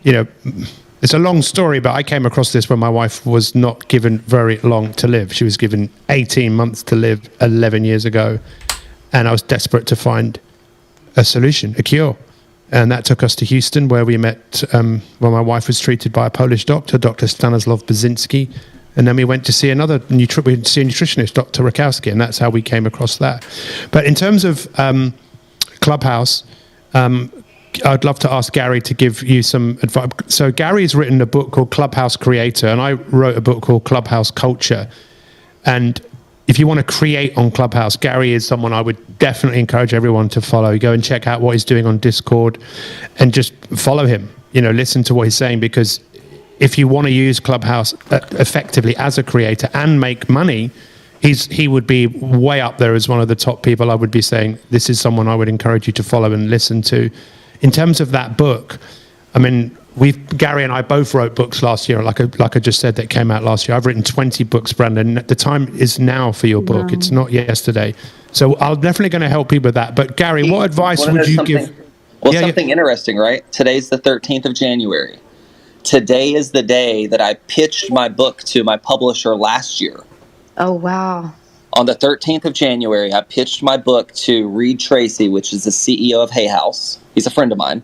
it's a long story, but I came across this when my wife was not given very long to live. She was given 18 months to live 11 years ago. And I was desperate to find a solution, a cure. And that took us to Houston, where we met, where my wife was treated by a Polish doctor, Dr. Stanislaw Brzezinski. And then we went to see a nutritionist, Dr. Rakowski, and that's how we came across that. But in terms of Clubhouse, I'd love to ask Gary to give you some advice. So Gary's written a book called Clubhouse Creator, and I wrote a book called Clubhouse Culture. And if you want to create on Clubhouse, Gary is someone I would definitely encourage everyone to follow. Go and check out what he's doing on Discord and just follow him, listen to what he's saying, because if you want to use Clubhouse effectively as a creator and make money, he would be way up there as one of the top people. I would be saying this is someone I would encourage you to follow and listen to. In terms of that book, I mean, Gary and I both wrote books last year, like I just said, that came out last year. I've written 20 books, Brandon. The time is now for your book. Wow. It's not yesterday. So I'm definitely going to help you with that. But Gary, what advice would you give? Well, something interesting, right? Today's the 13th of January. Today is the day that I pitched my book to my publisher last year. Oh, wow. On the 13th of January, I pitched my book to Reed Tracy, which is the CEO of Hay House. He's a friend of mine.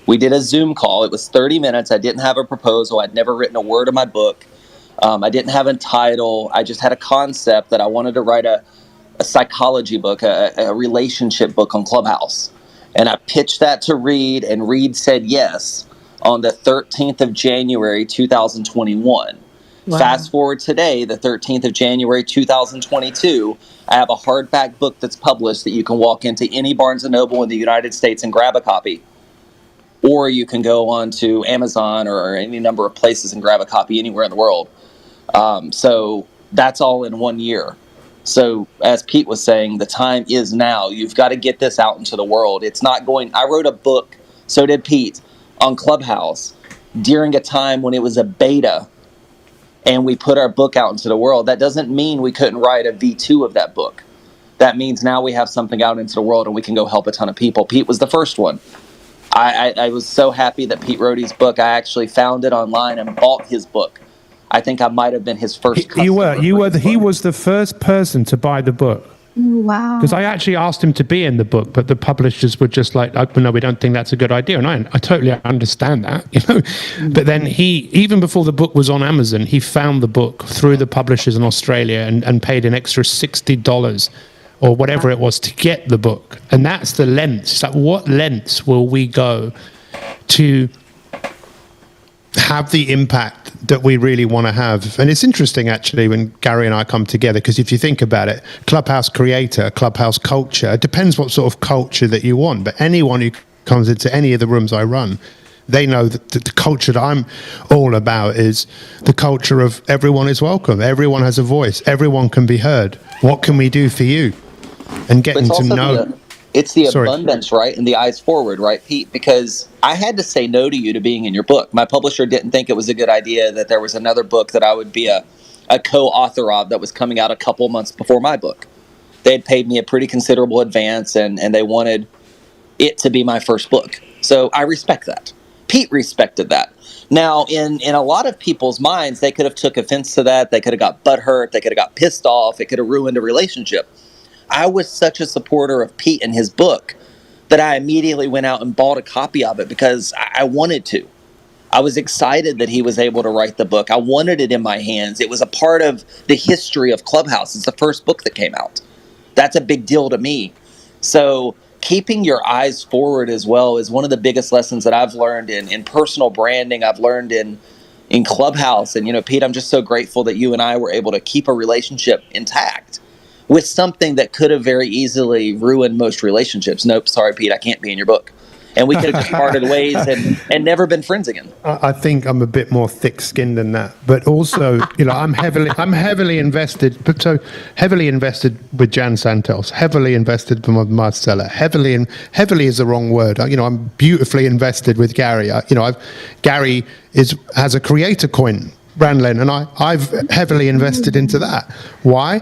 We did a Zoom call. It was 30 minutes. I didn't have a proposal. I'd never written a word of my book. I didn't have a title. I just had a concept that I wanted to write a psychology book, a relationship book on Clubhouse. And I pitched that to Reed, and Reed said yes on the 13th of January, 2021. Wow. Fast forward today, the 13th of January, 2022, I have a hardback book that's published that you can walk into any Barnes & Noble in the United States and grab a copy. Or you can go on to Amazon or any number of places and grab a copy anywhere in the world. So that's all in 1 year. So as Pete was saying, the time is now. You've got to get this out into the world. It's not going... I wrote a book, so did Pete, on Clubhouse during a time when it was a beta, and we put our book out into the world. That doesn't mean we couldn't write a V2 of that book. That means now we have something out into the world and we can go help a ton of people. Pete was the first one. I was so happy that Pete wrote his book. I actually found it online and bought his book. I think I might have been his first customer. He was the first person to buy the book. Wow. Because I actually asked him to be in the book, but the publishers were just like, oh, no, we don't think that's a good idea. And I totally understand that, But then even before the book was on Amazon, he found the book through the publishers in Australia and paid an extra $60 or whatever it was to get the book. And that's the lengths. It's like, what lengths will we go to have the impact that we really want to have? And it's interesting, actually, when Gary and I come together, because if you think about it, Clubhouse Creator, Clubhouse Culture, it depends what sort of culture that you want. But anyone who comes into any of the rooms I run, they know that the culture that I'm all about is the culture of everyone is welcome. Everyone has a voice. Everyone can be heard. What can we do for you? And getting to know... It's the abundance, right? And the eyes forward, right, Pete? Because I had to say no to you to being in your book. My publisher didn't think it was a good idea that there was another book that I would be a co-author of that was coming out a couple months before my book. They had paid me a pretty considerable advance, and they wanted it to be my first book. So I respect that. Pete respected that. Now, in a lot of people's minds, they could have took offense to that. They could have got butthurt. They could have got pissed off. It could have ruined a relationship. I was such a supporter of Pete and his book that I immediately went out and bought a copy of it because I wanted to. I was excited that he was able to write the book. I wanted it in my hands. It was a part of the history of Clubhouse. It's the first book that came out. That's a big deal to me. So keeping your eyes forward as well is one of the biggest lessons that I've learned in personal branding. I've learned in Clubhouse. And, Pete, I'm just so grateful that you and I were able to keep a relationship intact with something that could have very easily ruined most relationships. Nope, sorry, Pete, I can't be in your book. And we could have just parted ways and never been friends again. I think I'm a bit more thick-skinned than that, but also, I'm heavily invested. But so heavily invested with Jan Santos, heavily invested with Marcella. Heavily is the wrong word. I'm beautifully invested with Gary. Gary has a creator coin Brandlin, and I've heavily invested into that. Why?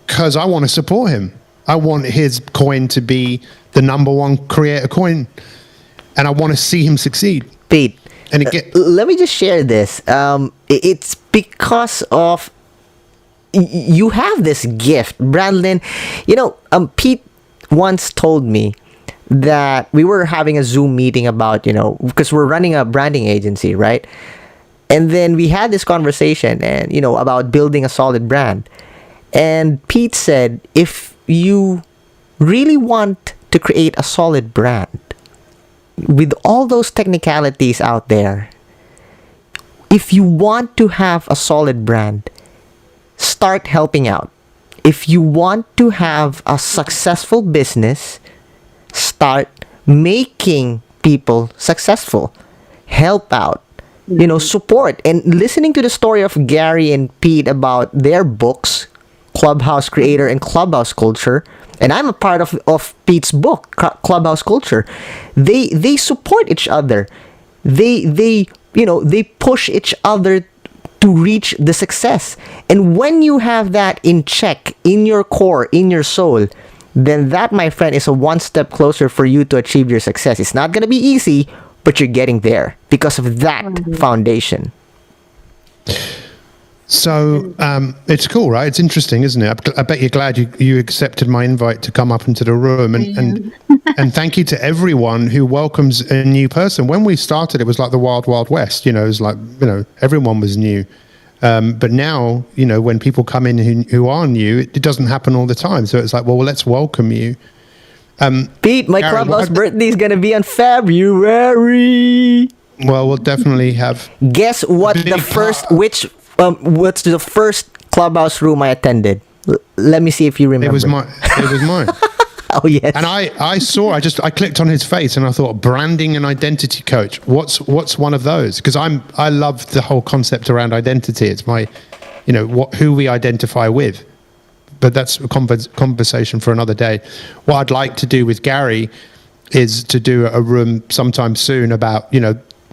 Because I want to support him. I want his coin to be the #1 creator coin, and I want to see him succeed. Pete, and again, let me just share this. It's because of you have this gift, Brandlin. Pete once told me that we were having a Zoom meeting about, because we're running a branding agency, right? And then we had this conversation and, about building a solid brand. And Pete said, if you really want to create a solid brand with all those technicalities out there, if you want to have a solid brand, start helping out. If you want to have a successful business, start making people successful. Help out. Support. And listening to the story of Gary and Pete about their books, Clubhouse Creator and Clubhouse Culture, and I'm a part of Pete's book, Clubhouse Culture. They support each other. They push each other to reach the success. And when you have that in check, in your core, in your soul, then that, my friend, is a one step closer for you to achieve your success. It's not going to be easy, but you're getting there because of that foundation. So it's cool, right? It's interesting, isn't it? I bet you're glad you accepted my invite to come up into the room, and thank you to everyone who welcomes a new person. When we started, it was like the wild, wild west. It was like everyone was new. But now, when people come in who are new, it doesn't happen all the time. So it's like, well, let's welcome you. Pete, my Gary, Clubhouse birthday is gonna be on February. Well, we'll definitely have. Guess what? What's the first Clubhouse room I attended? Let me see if you remember. It was mine. Oh yes. And I clicked on his face and I thought, branding and identity coach. What's one of those? Because I love the whole concept around identity. It's my, who we identify with. But that's a conversation for another day. What I'd like to do with Gary is to do a room sometime soon about,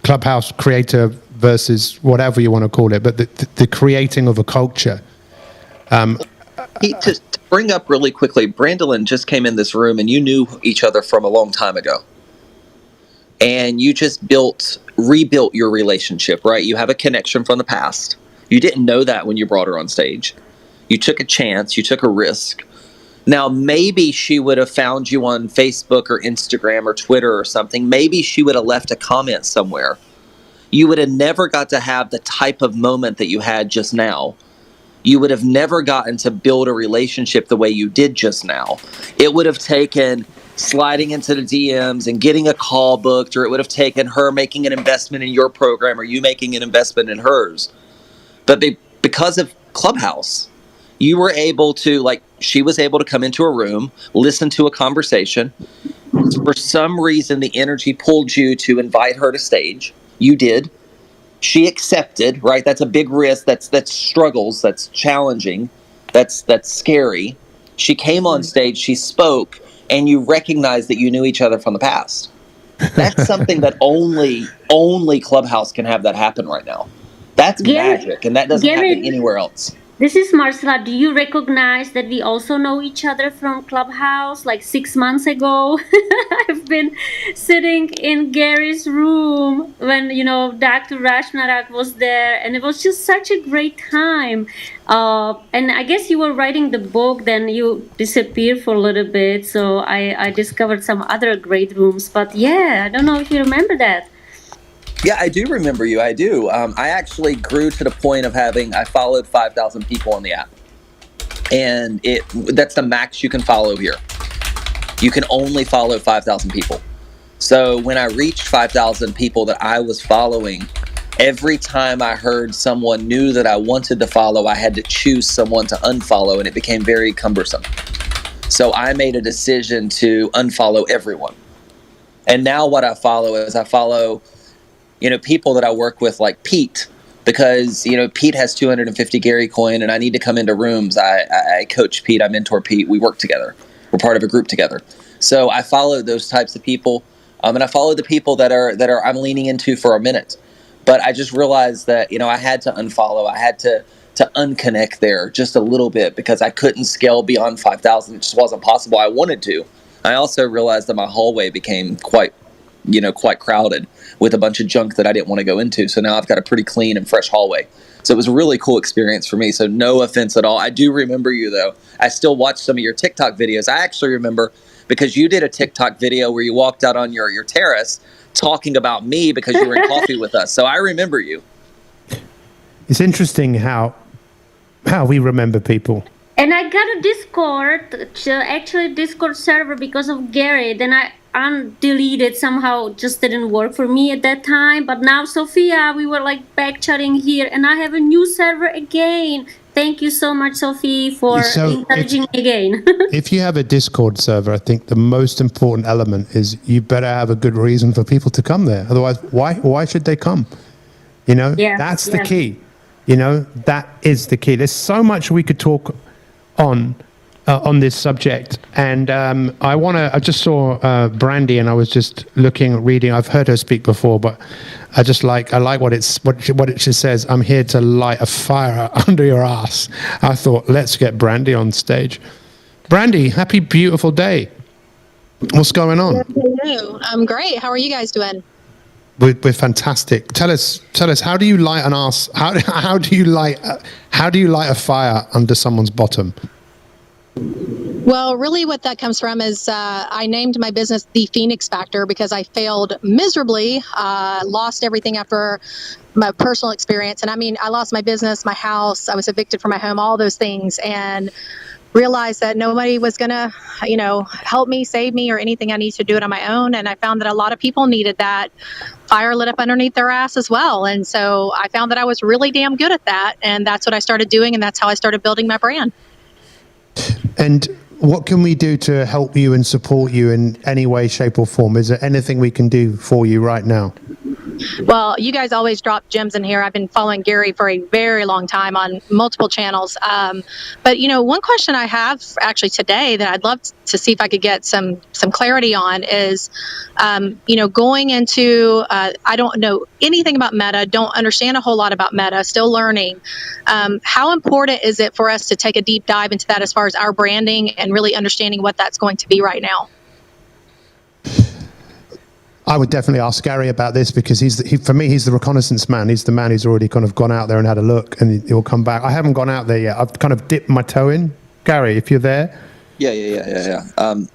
Clubhouse creator versus whatever you want to call it, but the creating of a culture. To bring up really quickly, Brandlin just came in this room and you knew each other from a long time ago. And you just rebuilt your relationship, right? You have a connection from the past. You didn't know that when you brought her on stage. You took a chance, you took a risk. Now, maybe she would have found you on Facebook or Instagram or Twitter or something. Maybe she would have left a comment somewhere. You would have never got to have the type of moment that you had just now. You would have never gotten to build a relationship the way you did just now. It would have taken sliding into the DMs and getting a call booked, or it would have taken her making an investment in your program or you making an investment in hers. But because of Clubhouse, you were able to, she was able to come into a room, listen to a conversation. For some reason, the energy pulled you to invite her to stage. You did. She accepted, right? That's a big risk. That's struggles. That's challenging. That's scary. She came on stage, she spoke, and you recognized that you knew each other from the past. That's something that only Clubhouse can have that happen right now. That's magic, and that doesn't happen anywhere else. This is Marcela. Do you recognize that we also know each other from Clubhouse? 6 months ago, I've been sitting in Gary's room when, Dr. Rashnarak was there, and it was just such a great time. And I guess you were writing the book, then you disappeared for a little bit, so I discovered some other great rooms. But yeah, I don't know if you remember that. Yeah, I do remember you. I do. I actually grew to the point of I followed 5,000 people on the app. And that's the max you can follow here. You can only follow 5,000 people. So when I reached 5,000 people that I was following, every time I heard someone new that I wanted to follow, I had to choose someone to unfollow, and it became very cumbersome. So I made a decision to unfollow everyone. And now what I follow is people that I work with, like Pete, because, Pete has 250 Gary coin and I need to come into rooms. I coach Pete, I mentor Pete. We work together. We're part of a group together. So I follow those types of people. And I follow the people that are I'm leaning into for a minute. But I just realized that, I had to unfollow. I had to unconnect there just a little bit because I couldn't scale beyond 5,000. It just wasn't possible. I wanted to. I also realized that my hallway became quite crowded with a bunch of junk that I didn't want to go into. So now I've got a pretty clean and fresh hallway. So it was a really cool experience for me. So no offense at all. I do remember you, though. I still watch some of your TikTok videos. I actually remember because you did a TikTok video where you walked out on your terrace talking about me because you were in coffee with us. So I remember you. It's interesting how we remember people. And I got a Discord server because of Gary. Then I undeleted somehow, just didn't work for me at that time. But now, Sophia, we were like back chatting here, and I have a new server again. Thank you so much, Sophie, for encouraging me again. If you have a Discord server, I think the most important element is you better have a good reason for people to come there. Otherwise, why should they come? That's the key. That is the key. There's so much we could talk on this subject, and I just saw Brandy, and I was just reading. I've heard her speak before, but I like what it says. I'm here to light a fire under your ass. I thought, let's get Brandy on stage. Brandy, happy beautiful day. What's going on? Hello. I'm great. How are you guys doing? We're fantastic. Tell us, how do you light an ass? How do you light a fire under someone's bottom? Well, really what that comes from is I named my business The Phoenix Factor because I failed miserably, lost everything after my personal experience. And I mean, I lost my business, my house, I was evicted from my home, all those things, and realized that nobody was going to, help me, save me, or anything. I need to do it on my own. And I found that a lot of people needed that fire lit up underneath their ass as well. And so I found that I was really damn good at that. And that's what I started doing. And that's how I started building my brand. And what can we do to help you and support you in any way, shape, or form? Is there anything we can do for you right now? Well, you guys always drop gems in here. I've been following Gary for a very long time on multiple channels. But, one question I have actually today that I'd love to see if I could get some clarity on is, going into, I don't know anything about Meta, don't understand a whole lot about Meta, still learning. How important is it for us to take a deep dive into that as far as our branding and really understanding what that's going to be right now? I would definitely ask Gary about this because for me, he's the reconnaissance man. He's the man who's already kind of gone out there and had a look, and he'll come back. I haven't gone out there yet. I've kind of dipped my toe in. Gary, if you're there. Yeah.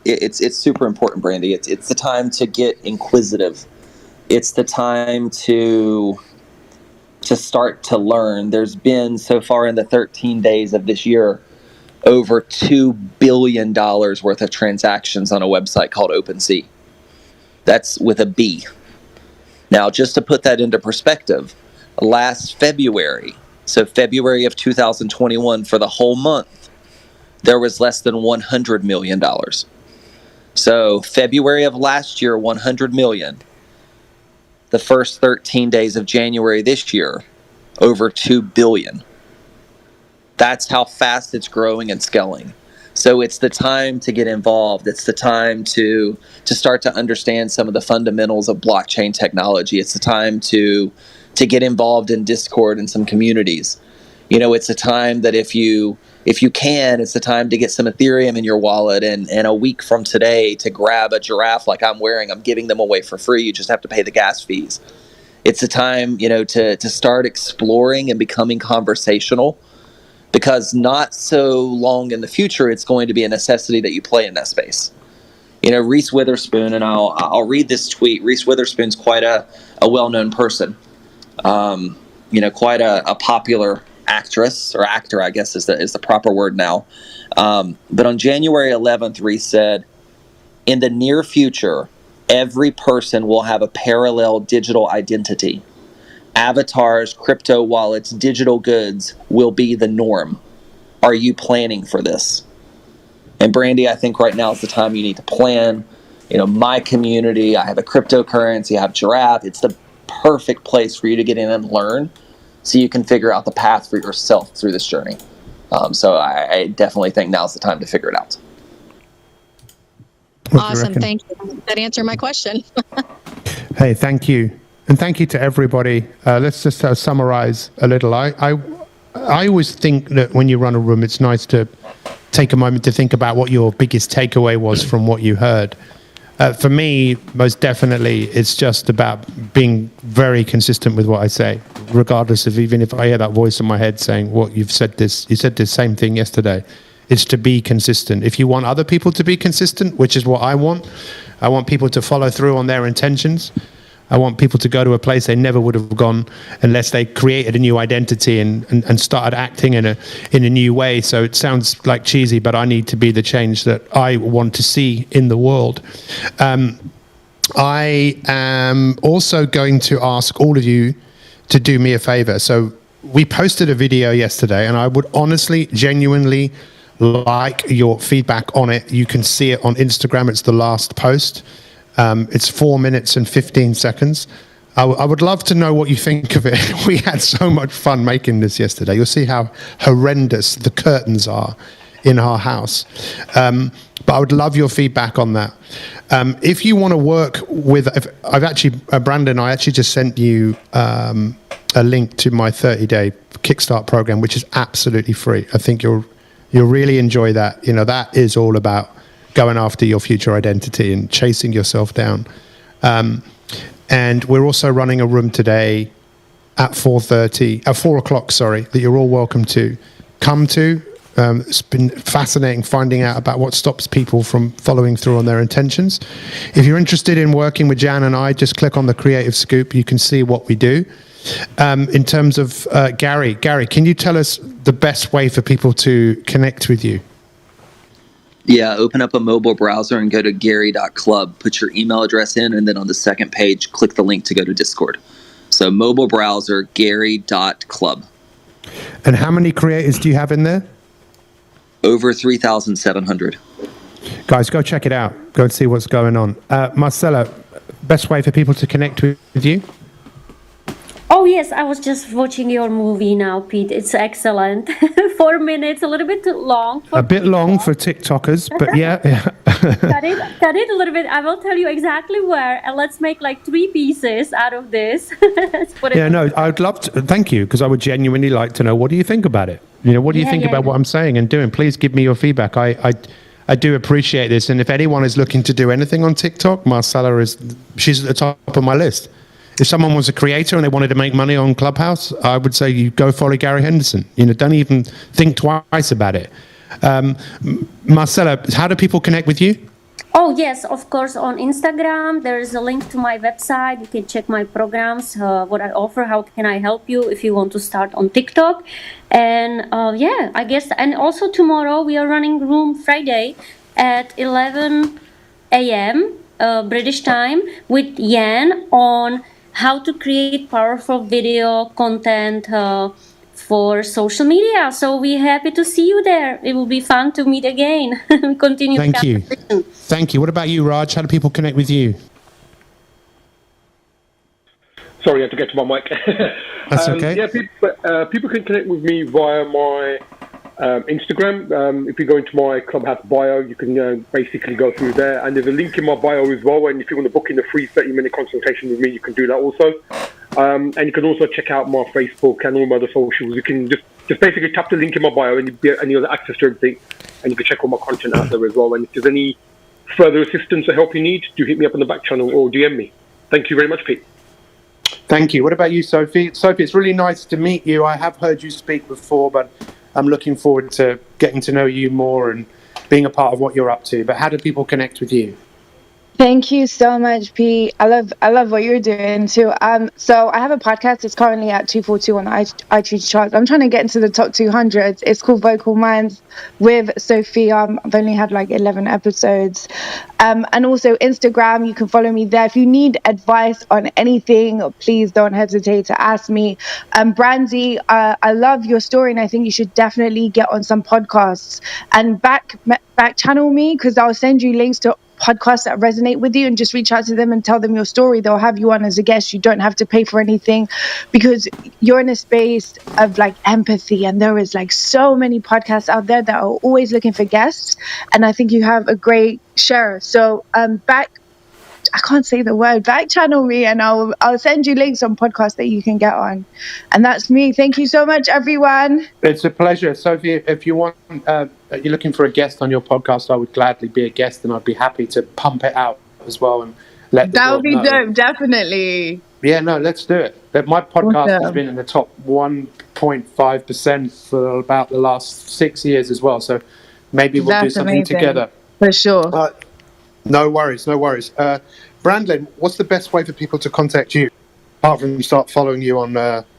It's super important, Brandy. It's the time to get inquisitive. It's the time to start to learn. There's been, so far in the 13 days of this year, over $2 billion worth of transactions on a website called OpenSea. That's with a B. Now, just to put that into perspective, last February, so February of 2021, for the whole month, there was less than $100 million. So February of last year, 100 million. The first 13 days of January this year, over 2 billion. That's how fast it's growing and scaling. So it's the time to get involved. It's the time to start to understand some of the fundamentals of blockchain technology. It's the time to get involved in Discord and some communities. It's a time that if you can, it's the time to get some Ethereum in your wallet, and a week from today to grab a giraffe like I'm wearing. I'm giving them away for free. You just have to pay the gas fees. It's a time, to start exploring and becoming conversational. Because not so long in the future, it's going to be a necessity that you play in that space. Reese Witherspoon, and I'll read this tweet. Reese Witherspoon's quite a well-known person. Quite a popular actress, or actor, I guess is the proper word now. But on January 11th, Reese said, "In the near future, every person will have a parallel digital identity. Avatars, crypto wallets, digital goods will be the norm. Are you planning for this?" And Brandy, I think right now is the time you need to plan. My community, I have a cryptocurrency, I have Giraffe. It's the perfect place for you to get in and learn so you can figure out the path for yourself through this journey. So I definitely think now's the time to figure it out. Awesome. Thank you. That answered my question. Hey, thank you. And thank you to everybody. Let's just summarize a little. I always think that when you run a room, it's nice to take a moment to think about what your biggest takeaway was from what you heard. For me, most definitely, it's just about being very consistent with what I say, regardless of even if I hear that voice in my head saying, "What you said this same thing yesterday." It's to be consistent. If you want other people to be consistent, which is what I want people to follow through on their intentions. I want people to go to a place they never would have gone unless they created a new identity and started acting in a new way. So it sounds like cheesy, but I need to be the change that I want to see in the world. I am also going to ask all of you to do me a favor. So we posted a video yesterday, and I would honestly, genuinely like your feedback on it. You can see it on Instagram. It's the last post. It's 4 minutes and 15 seconds. I would love to know what you think of it. We had so much fun making this yesterday. You'll see how horrendous the curtains are in our house. But I would love your feedback on that. If you want to work with, Brandon, I actually just sent you a link to my 30-day Kickstart program, which is absolutely free. I think you'll really enjoy that. You know, that is all about going after your future identity and chasing yourself down. And we're also running a room today at 4 o'clock, that you're all welcome to come to. It's been fascinating finding out about what stops people from following through on their intentions. If you're interested in working with Jan and I, just click on the Creative Scoop. You can see what we do. In terms of Gary, can you tell us the best way for people to connect with you? Yeah, open up a mobile browser and go to gary.club. Put your email address in, and then on the second page, click the link to go to Discord. So mobile browser, gary.club. And how many creators do you have in there? Over 3,700. Guys, go check it out. Go and see what's going on. Marcella, best way for people to connect with you? Oh, yes, I was just watching your movie now, Pete. It's excellent. 4 minutes, a little bit too long. A bit long for TikTokers, but yeah. Cut it a little bit. I will tell you exactly where, and let's make like 3 pieces out of this. I'd love to. Thank you, because I would genuinely like to know, what do you think about it? You know, what do you think about what I'm saying and doing? Please give me your feedback. I do appreciate this. And if anyone is looking to do anything on TikTok, Marcella she's at the top of my list. If someone was a creator and they wanted to make money on Clubhouse, I would say you go follow Gary Henderson. You know, don't even think twice about it. Marcella, how do people connect with you? Oh, yes, of course, on Instagram. There is a link to my website. You can check my programs, what I offer, how can I help you if you want to start on TikTok. And I guess, and also tomorrow we are running room Friday at 11 a.m. British time with Yan on how to create powerful video content for social media. So we're happy to see you there. It will be fun to meet again. Continue. Thank you. What about you, Raj? How do people connect with you? Sorry, I had to get to my mic. That's okay. Yeah, people can connect with me via my Instagram. If you go into my Clubhouse bio, you can basically go through there. And there's a link in my bio as well. And if you want to book in a free 30-minute consultation with me, you can do that also. And you can also check out my Facebook and all my other socials. You can just basically tap the link in my bio and you'll have access to everything. And you can check all my content out there as well. And if there's any further assistance or help you need, do hit me up on the back channel or DM me. Thank you very much, Pete. Thank you. What about you, Sophie? Sophie, it's really nice to meet you. I have heard you speak before, but I'm looking forward to getting to know you more and being a part of what you're up to. But how do people connect with you? Thank you so much, Pete. I love what you're doing too. So I have a podcast. It's currently at 242 on the iTunes charts. I'm trying to get into the top 200. It's called Vocal Minds with Sophie. I've only had like 11 episodes. And also Instagram, you can follow me there. If you need advice on anything, please don't hesitate to ask me. Brandy, I love your story, and I think you should definitely get on some podcasts and back channel me, because I'll send you links to podcasts that resonate with you, and just reach out to them and tell them your story. They'll have you on as a guest. You don't have to pay for anything, because you're in a space of like empathy, and there is like so many podcasts out there that are always looking for guests, and I think you have a great share. So I can't say the word, back channel me and I'll send you links on podcasts that you can get on. And that's me. Thank you so much, everyone. It's a pleasure. Sophie, if you want, you're looking for a guest on your podcast, I would gladly be a guest and I'd be happy to pump it out as well and let the That would world be know. dope, definitely. Yeah, no, let's do it. My podcast has Awesome. been in the top 1.5% for about the last 6 years as well. So maybe we'll do That's something amazing. together. For sure. No worries. Brandlin, what's the best way for people to contact you, apart from start following you on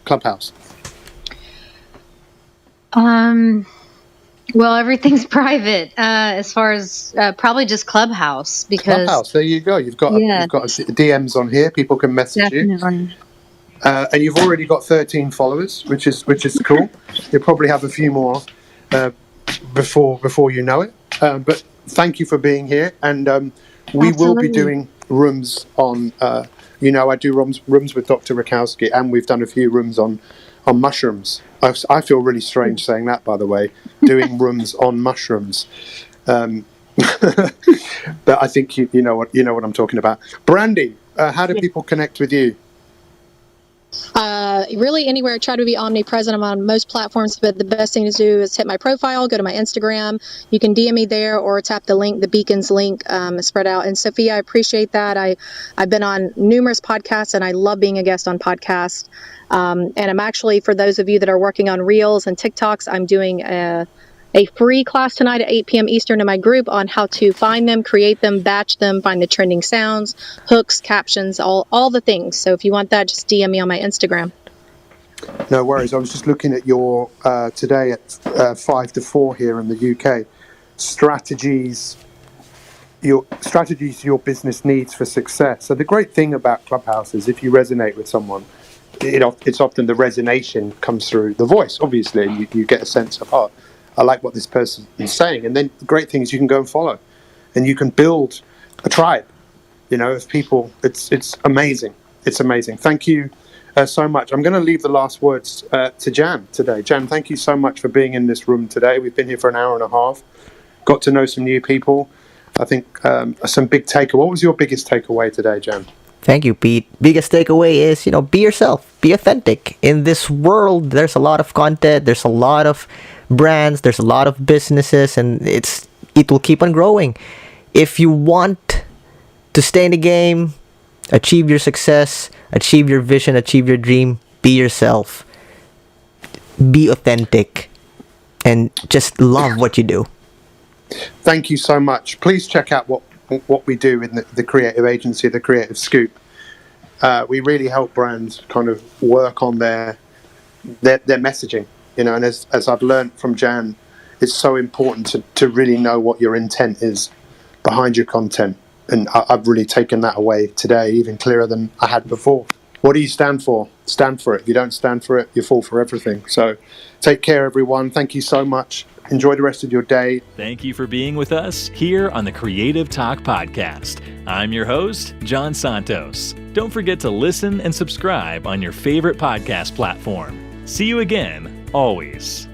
Clubhouse? Well, everything's private as far as probably just Clubhouse, because Clubhouse, there you go. You've got DMs on here. People can message you. And you've already got 13 followers, which is cool. You'll probably have a few more before you know it. But thank you for being here, and we will be doing rooms on. I do rooms with Dr. Rakowski, and we've done a few rooms on mushrooms. I feel really strange saying that, by the way, doing rooms on mushrooms. But I think you know what I'm talking about. Brandy, how do people connect with you? Really anywhere. I try to be omnipresent. I'm on most platforms, but the best thing to do is hit my profile, go to my Instagram. You can DM me there or tap the link, the Beacons link, spread out. And Sophia, I appreciate that. I've been on numerous podcasts and I love being a guest on podcasts. And I'm actually, for those of you that are working on Reels and TikToks, I'm doing a free class tonight at 8 p.m. Eastern in my group on how to find them, create them, batch them, find the trending sounds, hooks, captions, all the things. So if you want that, just DM me on my Instagram. No worries. I was just looking at your today at 5 to 4 here in the UK. Strategies your business needs for success. So the great thing about Clubhouse is if you resonate with someone, it's often the resonation comes through the voice, obviously, and you get a sense of, oh, I like what this person is saying. And then the great thing is you can go and follow, and you can build a tribe, of people. It's amazing. It's amazing. Thank you so much. I'm going to leave the last words to Jan today. Jan, thank you so much for being in this room today. We've been here for an hour and a half, got to know some new people. I think some big takeaway. What was your biggest takeaway today, Jan? Thank you, Pete. Biggest takeaway is, be yourself, be authentic. In this world, there's a lot of content, there's a lot of brands, there's a lot of businesses, and it will keep on growing. If you want to stay in the game, achieve your success, achieve your vision, achieve your dream, be yourself. Be authentic and just love what you do. Thank you so much. Please check out what we do in the creative agency, the Creative Scoop. We really help brands kind of work on their messaging, and as I've learned from Jan, it's so important to really know what your intent is behind your content. And I've really taken that away today, even clearer than I had before. What do you stand for? Stand for it. If you don't stand for it, you fall for everything. So take care, everyone. Thank you so much. Enjoy the rest of your day. Thank you for being with us here on the Creative Talk Podcast. I'm your host, John Santos. Don't forget to listen and subscribe on your favorite podcast platform. See you again, always.